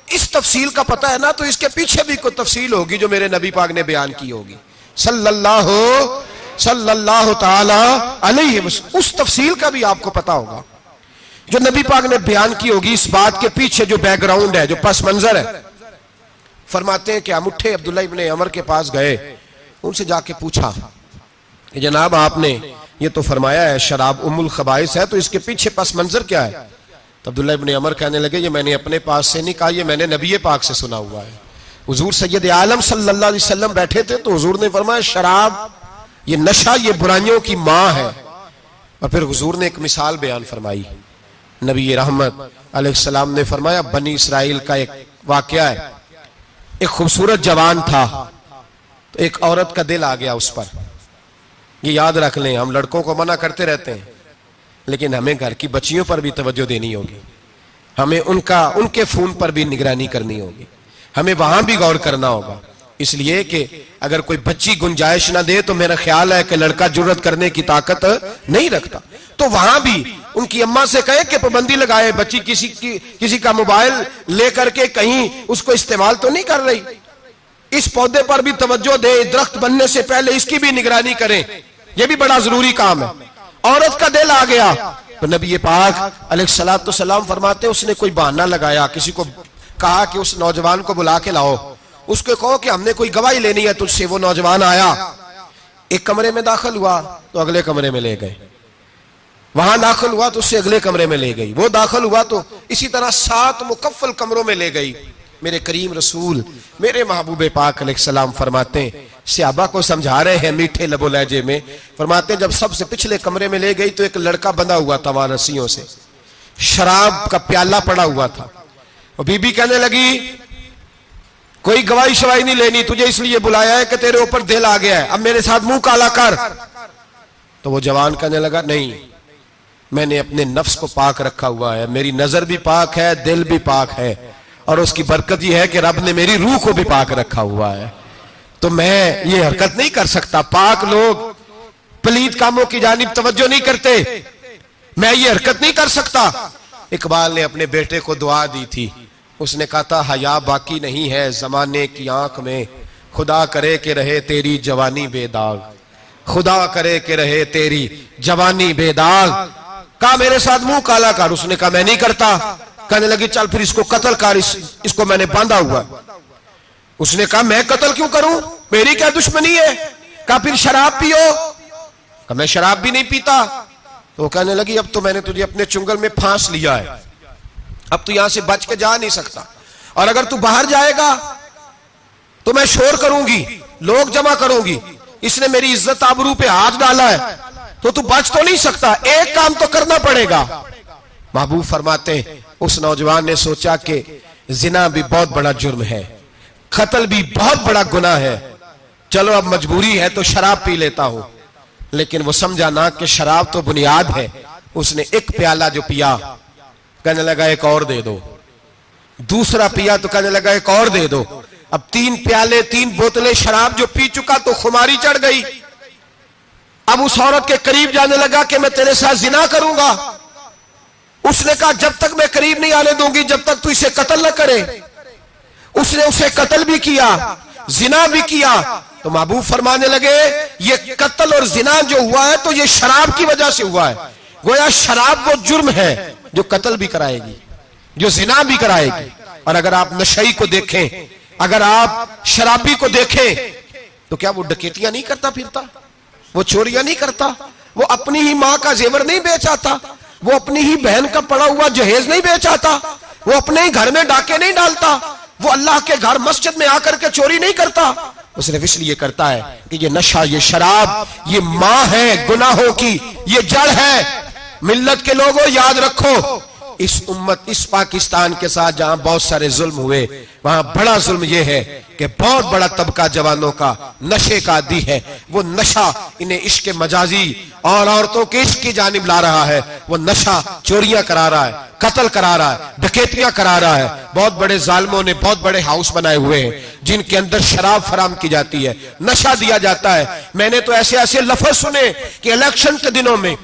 اس تفصیل کا پتہ ہے نا تو اس کے پیچھے بھی کوئی تفصیل ہوگی جو میرے نبی پاک نے بیان کی ہوگی صلی اللہ تعالی علیہ وسلم، اس تفصیل کا بھی آپ کو پتہ ہوگا جو نبی پاک نے بیان کی ہوگی، اس بات کے پیچھے جو بیک گراؤنڈ ہے، جو پس منظر ہے۔ فرماتے ہیں کہ ہم اٹھے، عبداللہ ابن عمر کے پاس گئے، ان سے جا کے پوچھا کہ جناب آپ نے یہ تو فرمایا ہے شراب ام الخبائث ہے، تو اس کے پیچھے پس منظر کیا ہے؟ تو عبداللہ ابن عمر کہنے لگے یہ میں نے اپنے پاس سے نہیں کہا، یہ میں نے نبی پاک سے سنا ہوا ہے۔ حضور سید عالم صلی اللہ علیہ وسلم بیٹھے تھے تو حضور نے فرمایا شراب، یہ نشہ، یہ برائیوں کی ماں ہے۔ اور پھر حضور نے ایک مثال بیان فرمائی، نبی رحمت علیہ السلام نے فرمایا بنی اسرائیل کا ایک واقعہ ہے، ایک خوبصورت جوان تھا تو ایک عورت کا دل آ گیا اس پر۔ یہ یاد رکھ لیں، ہم لڑکوں کو منع کرتے رہتے ہیں لیکن ہمیں گھر کی بچیوں پر بھی توجہ دینی ہوگی، ہمیں ان کے فون پر بھی نگرانی کرنی ہوگی، ہمیں وہاں بھی غور کرنا ہوگا، اس لیے کہ اگر کوئی بچی گنجائش نہ دے تو میرا خیال ہے کہ لڑکا جرت کرنے کی طاقت نہیں رکھتا، تو وہاں بھی ان کی اماں سے کہے کہ پابندی لگائے، بچی کسی کا موبائل لے کر کے کہیں اس کو استعمال تو نہیں کر رہی، اس پودے پر بھی توجہ دے، درخت بننے سے پہلے اس کی بھی نگرانی کریں، یہ بھی بڑا ضروری کام ہے۔ عورت کا دل آ گیا تو نبی پاک علیہ السلام فرماتے اس نے کوئی بہانہ لگایا، کسی کو کہا کہ اس نوجوان کو بلا کے لاؤ، اس کو کہو کہ ہم نے کوئی گواہی لینی ہے تجھ سے۔ وہ نوجوان آیا، ایک کمرے میں داخل ہوا تو اگلے کمرے میں لے گئے، وہاں داخل ہوا تو اس سے اگلے کمرے میں لے گئی، وہ داخل ہوا تو اسی طرح 7 مکفل کمروں میں لے گئی۔ میرے کریم رسول میرے محبوب پاک علیہ السلام فرماتے ہیں، صحابہ کو سمجھا رہے ہیں میٹھے لب و لہجے میں، فرماتے ہیں جب سب سے پچھلے کمرے میں لے گئی تو ایک لڑکا بندھا ہوا تھا وہاں رسیوں سے، شراب کا پیالہ پڑا ہوا تھا، اور بی بی کہنے لگی کوئی گواہی شواہی نہیں لینی، تجھے اس لیے بلایا ہے کہ تیرے اوپر دل آ گیا ہے، اب میرے ساتھ منہ کالا کر۔ تو وہ جوان کہنے لگا نہیں، میں نے اپنے نفس کو پاک رکھا ہوا ہے، میری نظر بھی پاک ہے، دل بھی پاک ہے، اور اس کی برکت یہ ہے کہ رب نے میری روح کو بھی پاک رکھا ہوا ہے، تو میں یہ حرکت نہیں کر سکتا۔ پاک لوگ پلید کاموں کی جانب توجہ نہیں کرتے، میں یہ حرکت نہیں کر سکتا۔ اقبال نے اپنے بیٹے کو دعا دی تھی، اس نے کہا تھا حیا باقی نہیں ہے زمانے کی آنکھ میں، خدا کرے کہ رہے تیری جوانی بے داغ، خدا کرے کہ رہے تیری جوانی بے داغ۔ کہا میرے ساتھ منہ کالا کر، اس نے کہا میں نہیں کرتا۔ کہنے لگی چل پھر اس کو قتل کر، اس کو میں نے باندھا ہوا۔ اس نے کہا میں قتل کیوں کروں، میری کیا دشمنی ہے؟ کہا پھر شراب پیو؟ کہا میں شراب بھی نہیں پیتا۔ تو وہ کہنے لگی اب تو میں نے تجھے اپنے چنگل میں پھانس لیا ہے، اب تو یہاں سے بچ کے جا نہیں سکتا، اور اگر تو باہر جائے گا تو میں شور کروں گی، لوگ جمع کروں گی، اس نے میری عزت آبرو پہ ہاتھ ڈالا ہے، تو بچ تو نہیں سکتا، ایک کام تو کرنا پڑے گا۔ محبوب فرماتے اس نوجوان نے سوچا کہ زنا بھی بہت بڑا جرم ہے، قتل بھی بہت بڑا گناہ ہے، چلو اب مجبوری ہے تو شراب پی لیتا ہوں۔ لیکن وہ سمجھا نہ کہ شراب تو بنیاد ہے۔ اس نے ایک پیالہ جو پیا، کہنے لگا ایک اور دے دو، دوسرا پیا تو کہنے لگا ایک اور دے دو، اب 3 پیالے 3 بوتلیں شراب جو پی چکا تو خماری چڑھ گئی۔ اب اس عورت کے قریب جانے لگا کہ میں تیرے ساتھ زنا کروں گا۔ اس نے کہا جب تک میں قریب نہیں آنے دوں گی جب تک تو اسے قتل نہ کرے۔ اس نے اسے قتل بھی کیا، زنا بھی کیا۔ تو محبوب فرمانے لگے یہ قتل اور زنا جو ہوا ہے تو یہ شراب کی وجہ سے ہوا ہے، گویا شراب وہ جرم ہے جو قتل بھی کرائے گی، جو زنا بھی کرائے گی۔ اور اگر آپ نشئی کو دیکھیں، اگر آپ شرابی کو دیکھیں تو کیا وہ ڈکیتیاں نہیں کرتا پھرتا، وہ چوریاں نہیں کرتا، وہ اپنی ہی ماں کا زیور نہیں بیچ آتا، وہ اپنی ہی بہن کا پڑا ہوا جہیز نہیں بیچ آتا، وہ اپنے ہی گھر میں ڈاکے نہیں ڈالتا، وہ اللہ کے گھر مسجد میں آ کر کے چوری نہیں کرتا۔ وہ صرف اس لیے کرتا ہے کہ یہ نشہ، یہ شراب، یہ ماں ہے گناہوں کی، یہ جڑ ہے۔ ملت کے لوگوں یاد رکھو، اس امت، اس پاکستان کے ساتھ جہاں بہت سارے ظلم ہوئے، وہاں بڑا ظلم یہ ہے کہ بہت بڑا طبقہ جوانوں کا نشے کا عادی ہے۔ وہ نشہ انہیں عشق مجازی اور عورتوں کے عشق کی جانب لا رہا ہے۔ وہ نشہ چوریاں کرا رہا ہے، قتل کرا رہا ہے، ڈکیتیاں کرا رہا ہے۔ بہت بڑے ظالموں نے بہت بڑے ہاؤس بنائے ہوئے ہیں جن کے اندر شراب فراہم کی جاتی ہے، نشہ دیا جاتا ہے۔ میں نے تو ایسے ایسے لفظ سنے کہ الیکشن کے دنوں میں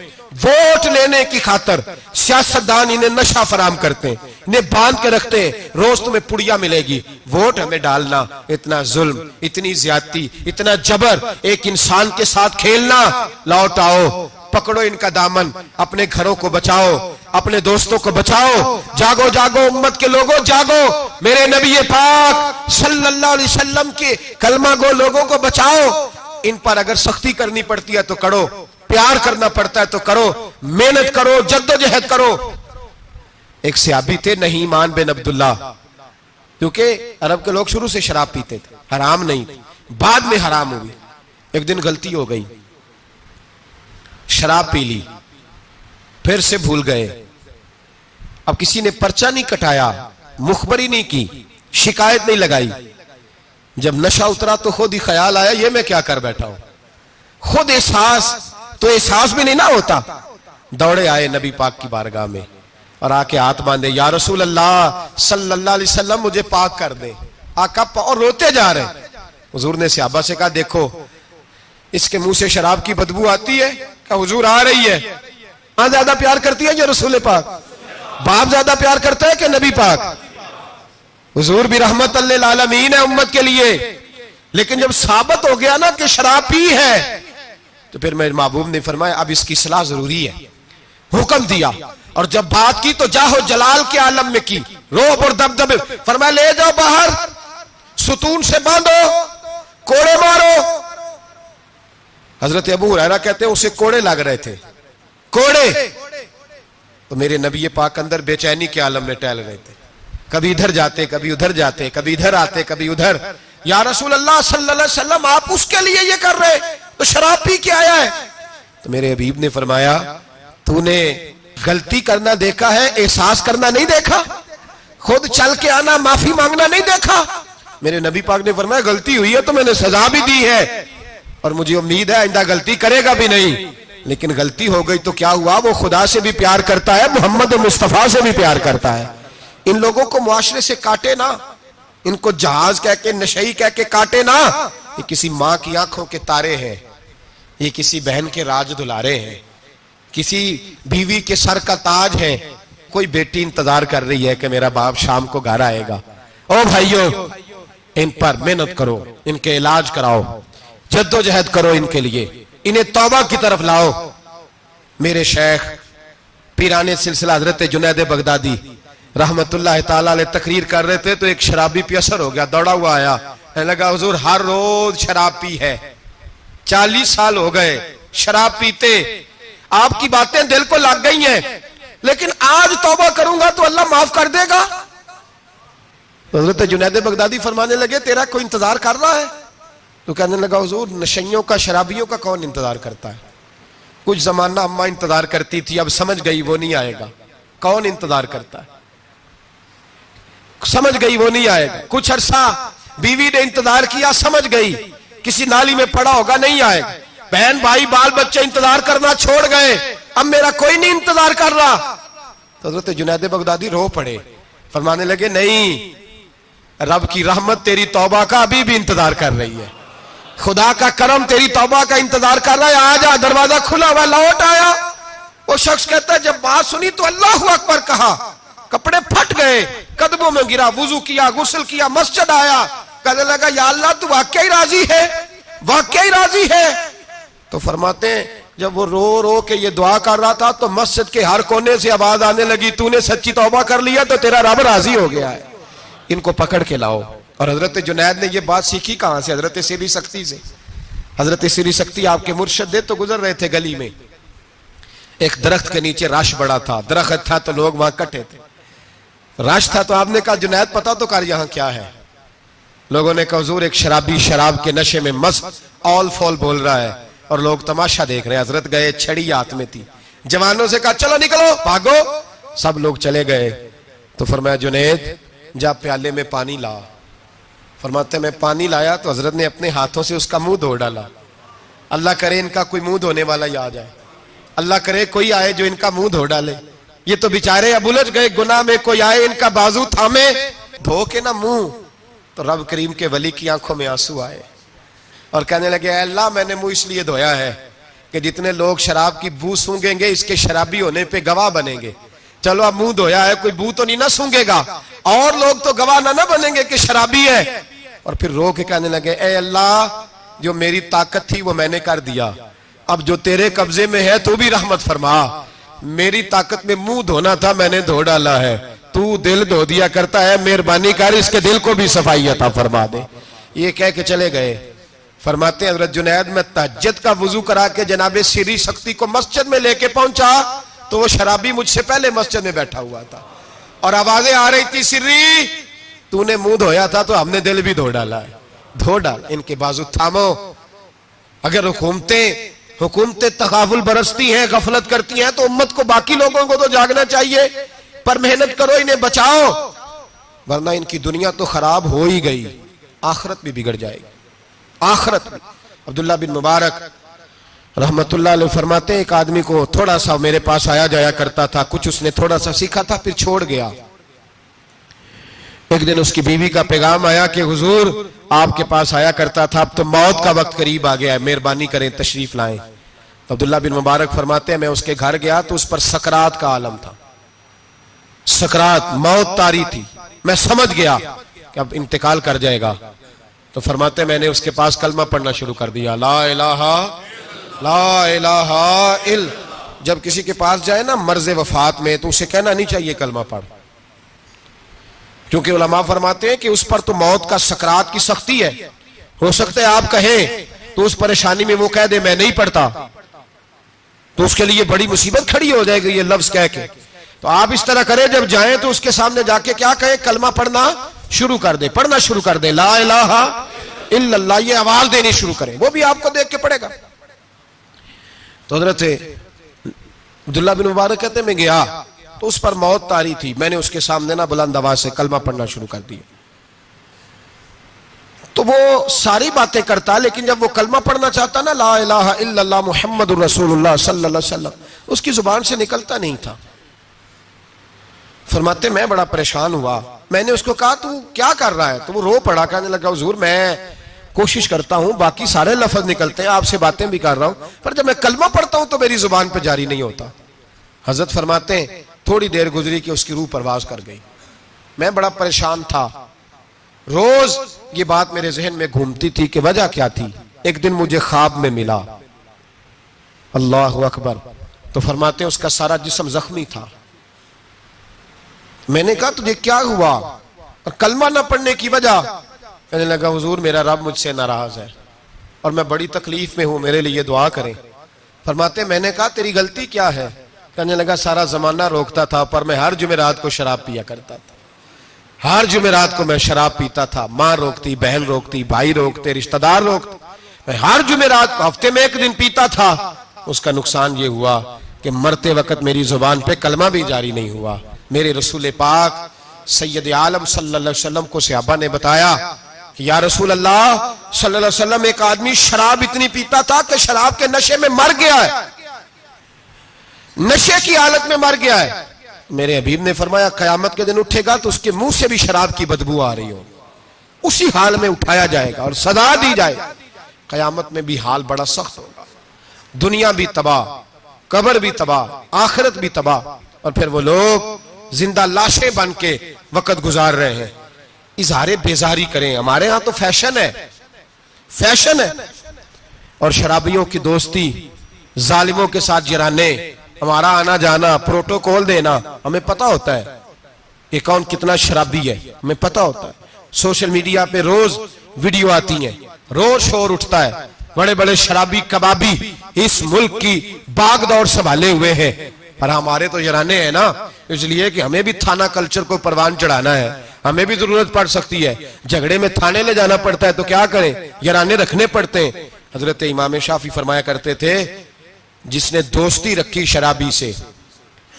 ووٹ لینے کی خاطر سیاستدان انہیں نشہ فراہم کرتے ہیں، انہیں باندھ کے رکھتے ہیں، روز تمہیں پڑیا ملے گی، ووٹ ہمیں ڈالنا۔ اتنا ظلم، اتنی زیادتی، اتنا جبر، ایک انسان کے ساتھ کھیلنا۔ لوٹ آؤ، پکڑو ان کا دامن، اپنے گھروں کو بچاؤ، اپنے دوستوں کو بچاؤ۔ جاگو جاگو امت کے لوگوں، جاگو، میرے نبی پاک صلی اللہ علیہ وسلم کے کلمہ گو لوگوں کو بچاؤ۔ ان پر اگر سختی کرنی پڑتی ہے تو کرو، پیار کرنا پڑتا ہے تو کرو، محنت کرو، جد و جہد کرو۔ ایک صحابی تھے نعمان بن عبداللہ، کیونکہ عرب کے لوگ شروع سے شراب پیتے تھے، حرام نہیں تھی، بعد میں حرام ہوئی۔ ایک دن غلطی ہو گئی، شراب پی لی، پھر سے بھول گئے۔ اب کسی نے پرچہ نہیں کٹایا، مخبری نہیں کی، شکایت نہیں لگائی۔ جب نشہ اترا تو خود ہی خیال آیا یہ میں کیا کر بیٹھا ہوں، خود احساس تو احساس بھی نہیں نہ ہوتا۔ دوڑے آئے نبی پاک کی بارگاہ میں اور آ کے ہاتھ باندھے، یا رسول اللہ صلی اللہ علیہ وسلم مجھے پاک کر دے۔ آقا اور روتے جا رہے۔ حضور نے صحابہ سے کہا دیکھو اس کے منہ سے شراب کی بدبو آتی ہے؟ کہ حضور آ رہی ہے۔ ماں زیادہ پیار کرتی ہے جو رسول پاک؟ باپ زیادہ پیار کرتا ہے کہ نبی پاک؟ حضور بھی رحمت للعالمین ہے امت کے لیے، لیکن جب ثابت ہو گیا نا کہ شراب پی ہے تو پھر میرے محبوب نے فرمایا اب اس کی اصلاح ضروری ہے، حکم دیا۔ اور جب بات کی تو جاہو جلال کے عالم میں کی، روب اور دبدبے، فرمایا لے جاؤ باہر، ستون سے باندھو، کوڑے مارو۔ حضرت ابو ہریرہ کہتے ہیں اسے کوڑے لگ رہے تھے، کوڑے۔ تو میرے نبی پاک اندر بے چینی کے عالم میں ٹہل رہے تھے، کبھی ادھر جاتے کبھی ادھر جاتے، کبھی ادھر آتے کبھی ادھر۔ یا رسول اللہ صلی اللہ علیہ وسلم آپ اس کے لیے یہ کر رہے تو شراب پی کے آیا ہے؟ تو میرے حبیب نے فرمایا تو نے غلطی کرنا دیکھا ہے، احساس کرنا نہیں دیکھا، خود چل کے آنا معافی مانگنا نہیں دیکھا؟ میرے نبی پاک نے فرمایا غلطی ہوئی ہے تو میں نے سزا بھی دی ہے اور مجھے امید ہے آئندہ غلطی کرے گا بھی نہیں۔ لیکن غلطی ہو گئی تو کیا ہوا، وہ خدا سے بھی پیار کرتا ہے، محمد مصطفیٰ سے بھی پیار کرتا ہے۔ ان لوگوں کو معاشرے سے کاٹے نہ، ان کو جہاز کہہ کے نشئی کہہ کے کاٹے نہ۔ یہ کسی ماں کی آنکھوں کے تارے ہیں، یہ کسی بہن کے راج دلارے ہیں، کسی بیوی کے سر کا تاج ہے۔ کوئی بیٹی انتظار کر رہی ہے کہ میرا باپ شام کو گھر آئے گا۔ او بھائیو، ان پر محنت کرو، ان کے علاج کراؤ، جد و جہد کرو ان کے لیے، انہیں توبہ کی طرف لاؤ۔ میرے شیخ پیرانے سلسلہ حضرت جنید بغدادی رحمت اللہ تعالیٰ علیہ تقریر کر رہے تھے تو ایک شرابی پہ اثر ہو گیا، دوڑا ہوا آیا، کہنے لگا حضور ہر روز شراب پی ہے، 40 سال ہو گئے شراب پیتے، آپ کی باتیں دل کو لگ گئی ہیں، لیکن آج توبہ کروں گا تو اللہ معاف کر دے گا۔ حضرت جنید بغدادی فرمانے لگے تیرا کوئی انتظار کر رہا ہے؟ تو کہنے لگا حضور نشیوں کا، شرابیوں کا کون انتظار کرتا ہے؟ کچھ زمانہ اماں انتظار کرتی تھی، اب سمجھ گئی وہ نہیں آئے گا۔ کون انتظار کرتا ہے؟ سمجھ گئی وہ نہیں آئے گا۔ کچھ عرصہ بیوی نے انتظار کیا، سمجھ گئی کسی نالی میں پڑا ہوگا، نہیں آئے گا۔ بہن بھائی بال بچے انتظار کرنا چھوڑ گئے، اب میرا کوئی نہیں انتظار کر رہا۔ تو حضرت جنید بغدادی رو پڑے، فرمانے لگے نہیں، رب کی رحمت تیری توبہ کا ابھی بھی انتظار کر رہی ہے، خدا کا کرم تیری توبہ کا انتظار کر رہا ہے، آ جا، دروازہ کھلا ہوا، لوٹ آیا۔ وہ شخص کہتا ہے جب بات سنی تو اللہ اکبر کہا، کپڑے پھٹ گئے، قدموں میں گرا، وضو کیا، غسل کیا، مسجد آیا، کہنے لگا یا اللہ تو واقعی راضی ہے، واقعی راضی ہے۔ تو فرماتے ہیں جب وہ رو رو کے یہ دعا کر رہا تھا تو مسجد کے ہر کونے سے آواز آنے لگی تو نے سچی توبہ کر لیا تو تیرا رب راضی ہو گیا ہے، ان کو پکڑ کے لاؤ۔ اور حضرت جنید نے یہ بات سیکھی کہاں سے؟ حضرت سری سختی سے۔ حضرت سری سختی آپ کے مرشد دے تو گزر رہے تھے گلی میں، ایک درخت کے نیچے رش بڑا تھا، درخت تھا تو لوگ وہاں کٹے تھے، رش تھا تو آپ نے کہا جنید پتا تو کر یہاں کیا ہے؟ لوگوں نے کہا حضور ایک شرابی شراب کے نشے میں مست آل فول بول رہا ہے اور لوگ تماشا دیکھ رہے ہیں۔ حضرت گئے، چھڑی ہاتھ میں تھی، جوانوں سے کہا چلو نکلو بھاگو، سب لوگ چلے گئے۔ تو فرمایا جنید جا پیالے میں پانی لا۔ فرماتے میں پانی لایا تو حضرت نے اپنے ہاتھوں سے اس کا منہ دھو ڈالا۔ اللہ کرے ان کا کوئی منہ دھونے والا ہی آ جائے، اللہ کرے کوئی آئے جو ان کا منہ دھو ڈالے، یہ تو بیچارے اب الجھ گئے گناہ میں، کوئی آئے ان کا بازو تھامے، دھو کے نہ منہ۔ تو رب کریم کے ولی کی آنکھوں میں آنسو آئے اور کہنے لگے اے اللہ میں نے منہ اس لیے دھویا ہے کہ جتنے لوگ شراب کی بو سونگیں گے اس کے شرابی ہونے پہ گواہ بنیں گے۔ چلو اب منہ دھویا ہے، کوئی بو تو نہیں نہ سونگے گا، اور لوگ تو گواہ نہ بنیں گے کہ شرابی ہے۔ اور پھر رو کے کہنے لگے اے اللہ جو میری طاقت تھی وہ میں نے کر دیا، اب جو تیرے قبضے میں ہے تو بھی رحمت فرما، میری طاقت میں منہ دھونا تھا میں نے دھو ڈالا ہے، تو دل دھو دیا کرتا ہے، مہربانی کر اس کے دل کو بھی صفائی عطا فرما دے۔ یہ کہہ کے چلے گئے۔ فرماتے ہیں حضرت جنید میں تہجد کا وضو کرا کے جناب سری سختی کو مسجد میں لے کے پہنچا تو وہ شرابی مجھ سے پہلے مسجد میں بیٹھا ہوا تھا اور آوازیں آ رہی تھی سری تو نے منہ دھویا تھا تو ہم نے دل بھی دھو ڈالا ہے، دھو ڈال، ان کے بازو تھامو۔ اگر حکومتیں تغافل برستی ہیں، غفلت کرتی ہیں تو امت کو، باقی لوگوں کو تو جاگنا چاہیے، پر محنت کرو انہیں بچاؤ، ورنہ ان کی دنیا تو خراب ہو ہی گئی، آخرت بھی بگڑ جائے گی، آخرت بھی۔ عبداللہ بن مبارک رحمت اللہ علیہ فرماتے ہیں ایک آدمی کو تھوڑا سا میرے پاس آیا جایا کرتا تھا، کچھ اس نے تھوڑا سا سیکھا تھا پھر چھوڑ گیا۔ ایک دن اس کی بیوی کا پیغام آیا کہ حضور آپ کے پاس آیا کرتا تھا، اب تو موت کا وقت قریب آ گیا ہے، مہربانی کریں تشریف لائیں۔ تو عبداللہ بن مبارک فرماتے ہیں میں اس کے گھر گیا تو اس پر سکرات کا عالم تھا، سکرات، موت طاری تھی، میں سمجھ گیا کہ اب انتقال کر جائے گا۔ تو فرماتے ہیں میں نے اس کے پاس کلمہ پڑھنا شروع کر دیا، لا الہ الا۔ جب کسی کے پاس جائے نا مرض وفات میں تو اسے کہنا نہیں چاہیے کلمہ پڑھ، کیونکہ علماء فرماتے ہیں کہ اس پر تو موت کا سکرات کی سختی ہے، ہو سکتا ہے آپ کہیں تو اس پریشانی میں وہ کہہ دے میں نہیں پڑھتا تو اس کے لیے بڑی مصیبت کھڑی ہو جائے گی یہ لفظ کہہ کے۔ تو آپ اس طرح کریں جب جائیں تو اس کے سامنے جا کے کیا کہیں، کلمہ پڑھنا شروع کر دے، پڑھنا شروع کر دے، لا الہ الا اللہ، یہ آواز دینی شروع کریں، وہ بھی آپ کو دیکھ کے پڑھے گا۔ تو حضرت عبداللہ بن مبارک کہتے ہیں میں گیا تو اس پر موت طاری تھی، میں نے اس کے سامنے نا بلند آواز سے کلمہ پڑھنا شروع کر دیا۔ تو وہ ساری باتیں کرتا لیکن جب وہ کلمہ پڑھنا چاہتا نا لا الہ الا اللہ محمد الرسول اللہ صلی اللہ علیہ وسلم، اس کی زبان سے نکلتا نہیں تھا۔ فرماتے میں بڑا پریشان ہوا، میں نے اس کو کہا تو کیا کر رہا ہے؟ تو وہ رو پڑا، کہنے لگا حضور میں کوشش کرتا ہوں، باقی سارے لفظ نکلتے ہیں، آپ سے باتیں بھی کر رہا ہوں، پر جب میں کلمہ پڑھتا ہوں تو میری زبان پہ جاری نہیں ہوتا۔ حضرت فرماتے ہیں تھوڑی دیر گزری کہ اس کی روح پرواز کر گئی، میں بڑا پریشان تھا، روز یہ بات میرے ذہن میں گھومتی تھی کہ وجہ کیا تھی۔ ایک دن مجھے خواب میں ملا، اللہ اکبر، تو فرماتے ہیں اس کا سارا جسم زخمی تھا۔ میں نے کہا تجھے کیا ہوا؟ اور کلمہ نہ پڑھنے کی وجہ؟ کہنے لگا حضور میرا رب مجھ سے ناراض ہے، اور میں بڑی تکلیف میں ہوں، میرے لیے دعا کریں۔ فرماتے میں نے کہا تیری غلطی کیا ہے؟ کہنے لگا سارا زمانہ روکتا تھا پر میں ہر جمعرات کو شراب پیا کرتا تھا، ہر جمعرات کو میں شراب پیتا تھا، ماں روکتی، بہن روکتی، بھائی روکتے، رشتہ دار روکتے، میں ہر جمعرات کو ہفتے میں ایک دن پیتا تھا۔ اس کا نقصان یہ ہوا کہ مرتے وقت میری زبان پہ کلمہ بھی جاری نہیں ہوا۔ میرے رسول پاک سید عالم صلی اللہ علیہ وسلم کو صحابہ نے بتایا کہ یا رسول اللہ صلی اللہ علیہ وسلم ایک آدمی شراب اتنی پیتا تھا کہ شراب کے نشے میں مر گیا ہے، نشے کی حالت میں مر گیا ہے۔ میرے حبیب نے فرمایا قیامت کے دن اٹھے گا تو اس کے منہ سے بھی شراب کی بدبو آ رہی ہو، اسی حال میں اٹھایا جائے گا اور سزا دی جائے گا۔ قیامت میں بھی حال بڑا سخت ہوگا، دنیا بھی تباہ، قبر بھی تباہ، آخرت بھی تباہ، اور پھر وہ لوگ زندہ لاشیں بن کے وقت گزار رہے ہیں۔ اظہار بیزاری کریں، ہمارے ہاں تو فیشن ہے، فیشن ہے، اور شرابیوں کی دوستی، ظالموں کے ساتھ جرانے، ہمارا آنا جانا، پروٹوکول دینا، ہمیں پتا ہوتا ہے کہ کون کتنا شرابی ہے، ہمیں پتا ہوتا ہے۔ سوشل میڈیا پہ روز ویڈیو آتی ہیں، روز شور اٹھتا ہے، بڑے بڑے شرابی کبابی اس ملک کی باغ دور سنبھالے ہوئے ہیں، پر ہمارے تو جرانے ہیں نا، اس لیے کہ ہمیں بھی تھانہ کلچر کو پروان چڑھانا ہے، ہمیں بھی ضرورت پڑ سکتی ہے، جھگڑے میں تھانے لے جانا پڑتا ہے تو کیا کریں، جرانے رکھنے پڑتے ہیں۔ حضرت امام شافعی فرمایا کرتے تھے جس نے دوستی رکھی شرابی سے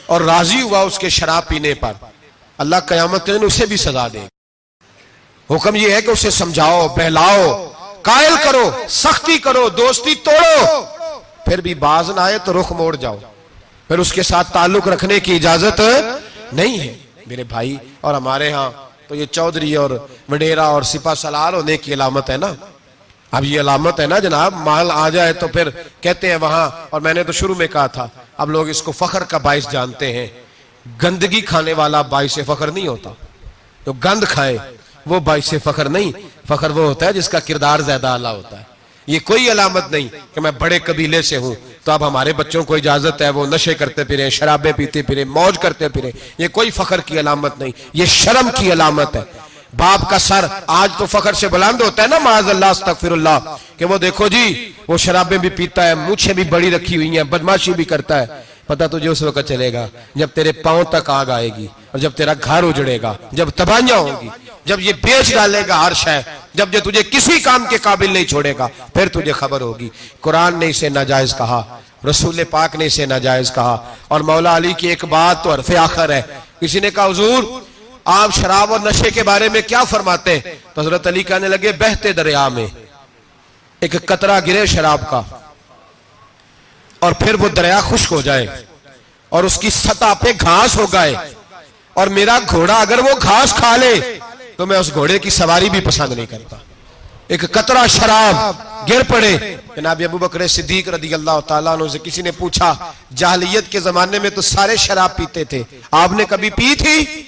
اور راضی ہوا اس کے شراب پینے پر، اللہ قیامت کے دن اسے بھی سزا دے۔ حکم یہ ہے کہ اسے سمجھاؤ، بہلاؤ، قائل کرو، سختی کرو، دوستی توڑو، پھر بھی باز نہ آئے تو رخ موڑ جاؤ، پھر اس کے ساتھ تعلق رکھنے کی اجازت نہیں ہے میرے بھائی۔ اور ہمارے ہاں تو یہ چودھری اور وڈیرا اور سپہ سالار ہونے کی علامت ہے نا، اب یہ علامت ہے نا جناب، مال آ جائے تو پھر کہتے ہیں وہاں، اور میں نے تو شروع میں کہا تھا اب لوگ اس کو فخر کا باعث جانتے ہیں۔ گندگی کھانے والا باعث فخر نہیں ہوتا، جو گند کھائے وہ باعث فخر نہیں، فخر وہ ہوتا ہے جس کا کردار زیادہ اعلیٰ ہوتا ہے۔ یہ کوئی علامت نہیں کہ میں بڑے قبیلے سے ہوں تو اب ہمارے بچوں کو اجازت ہے وہ نشے کرتے پھریں، شرابیں پیتے پھریں، موج کرتے پھریں، یہ کوئی فخر کی علامت نہیں، یہ شرم کی علامت ہے۔ باپ کا سر آج تو فخر سے بلند ہوتا ہے نا، معاذ اللہ استغفر اللہ، کہ وہ دیکھو جی وہ شرابیں بھی پیتا ہے، مونچھیں بھی بڑی رکھی ہوئی ہیں، بدماشی بھی کرتا ہے۔ پتہ تجھے اس وقت چلے گا جب تیرے پاؤں تک آگ آئے گی، اور جب تیرا گھر اجڑے گا، جب تباہیاں ہوں گی، جب یہ بیچ ڈالے گا ہر شے، جب یہ تجھے کسی کام کے قابل نہیں چھوڑے گا، پھر تجھے خبر ہوگی۔ قرآن نے اسے ناجائز کہا، رسول پاک نے اسے ناجائز کہا، اور مولا علی کی ایک بات تو حرف آخر ہے۔ کسی نے کہا حضور آپ شراب اور نشے کے بارے میں کیا فرماتے ہیں؟ تو حضرت علی کہنے لگے بہتے دریا میں ایک قطرہ گرے شراب کا اور پھر وہ دریا خشک ہو جائے اور اس کی سطح پہ گھاس ہو گئے، اور میرا گھوڑا اگر وہ گھاس کھا لے تو میں اس گھوڑے کی سواری بھی پسند نہیں کرتا۔ ایک قطرہ شراب گر پڑے۔ جناب ابو بکر صدیق رضی اللہ تعالیٰ عنہ سے کسی نے پوچھا جاہلیت کے زمانے میں تو سارے شراب پیتے تھے، آپ نے کبھی پی تھی؟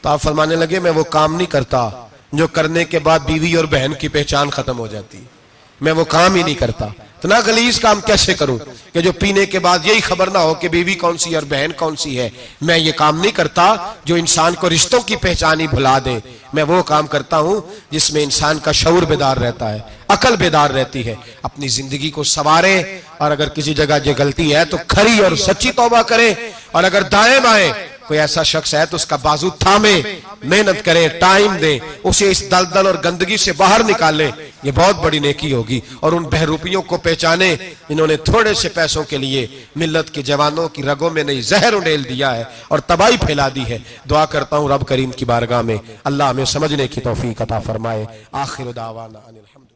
تو آپ فرمانے لگے میں وہ کام نہیں کرتا جو کرنے کے بعد بیوی اور بہن کی پہچان ختم ہو جاتی، میں وہ کام ہی نہیں کرتا۔ اتنا غلیظ کام کیسے کروں کہ جو پینے کے بعد یہی خبر نہ ہو کہ بیوی کون سی اور بہن کون سی ہے۔ میں یہ کام نہیں کرتا جو انسان کو رشتوں کی پہچان ہی بھلا دے، میں وہ کام کرتا ہوں جس میں انسان کا شعور بیدار رہتا ہے، عقل بیدار رہتی ہے۔ اپنی زندگی کو سنواریں، اور اگر کسی جگہ یہ غلطی ہے تو کھری اور سچی توبہ کریں، اور اگر دائیں بائیں کوئی ایسا شخص ہے تو اس کا بازو تھامیں، محنت کریں، ٹائم دیں، اسے اس دلدل اور گندگی سے باہر نکالیں، یہ بہت بڑی نیکی ہوگی۔ اور ان بہروپیوں کو پہچانیں جنہوں نے تھوڑے سے پیسوں کے لیے ملت کے جوانوں کی رگوں میں نہیں زہر اڈیل دیا ہے اور تباہی پھیلا دی ہے۔ دعا کرتا ہوں رب کریم کی بارگاہ میں اللہ ہمیں سمجھنے کی توفیق عطا فرمائے۔ آخر دعوانا ان الحمد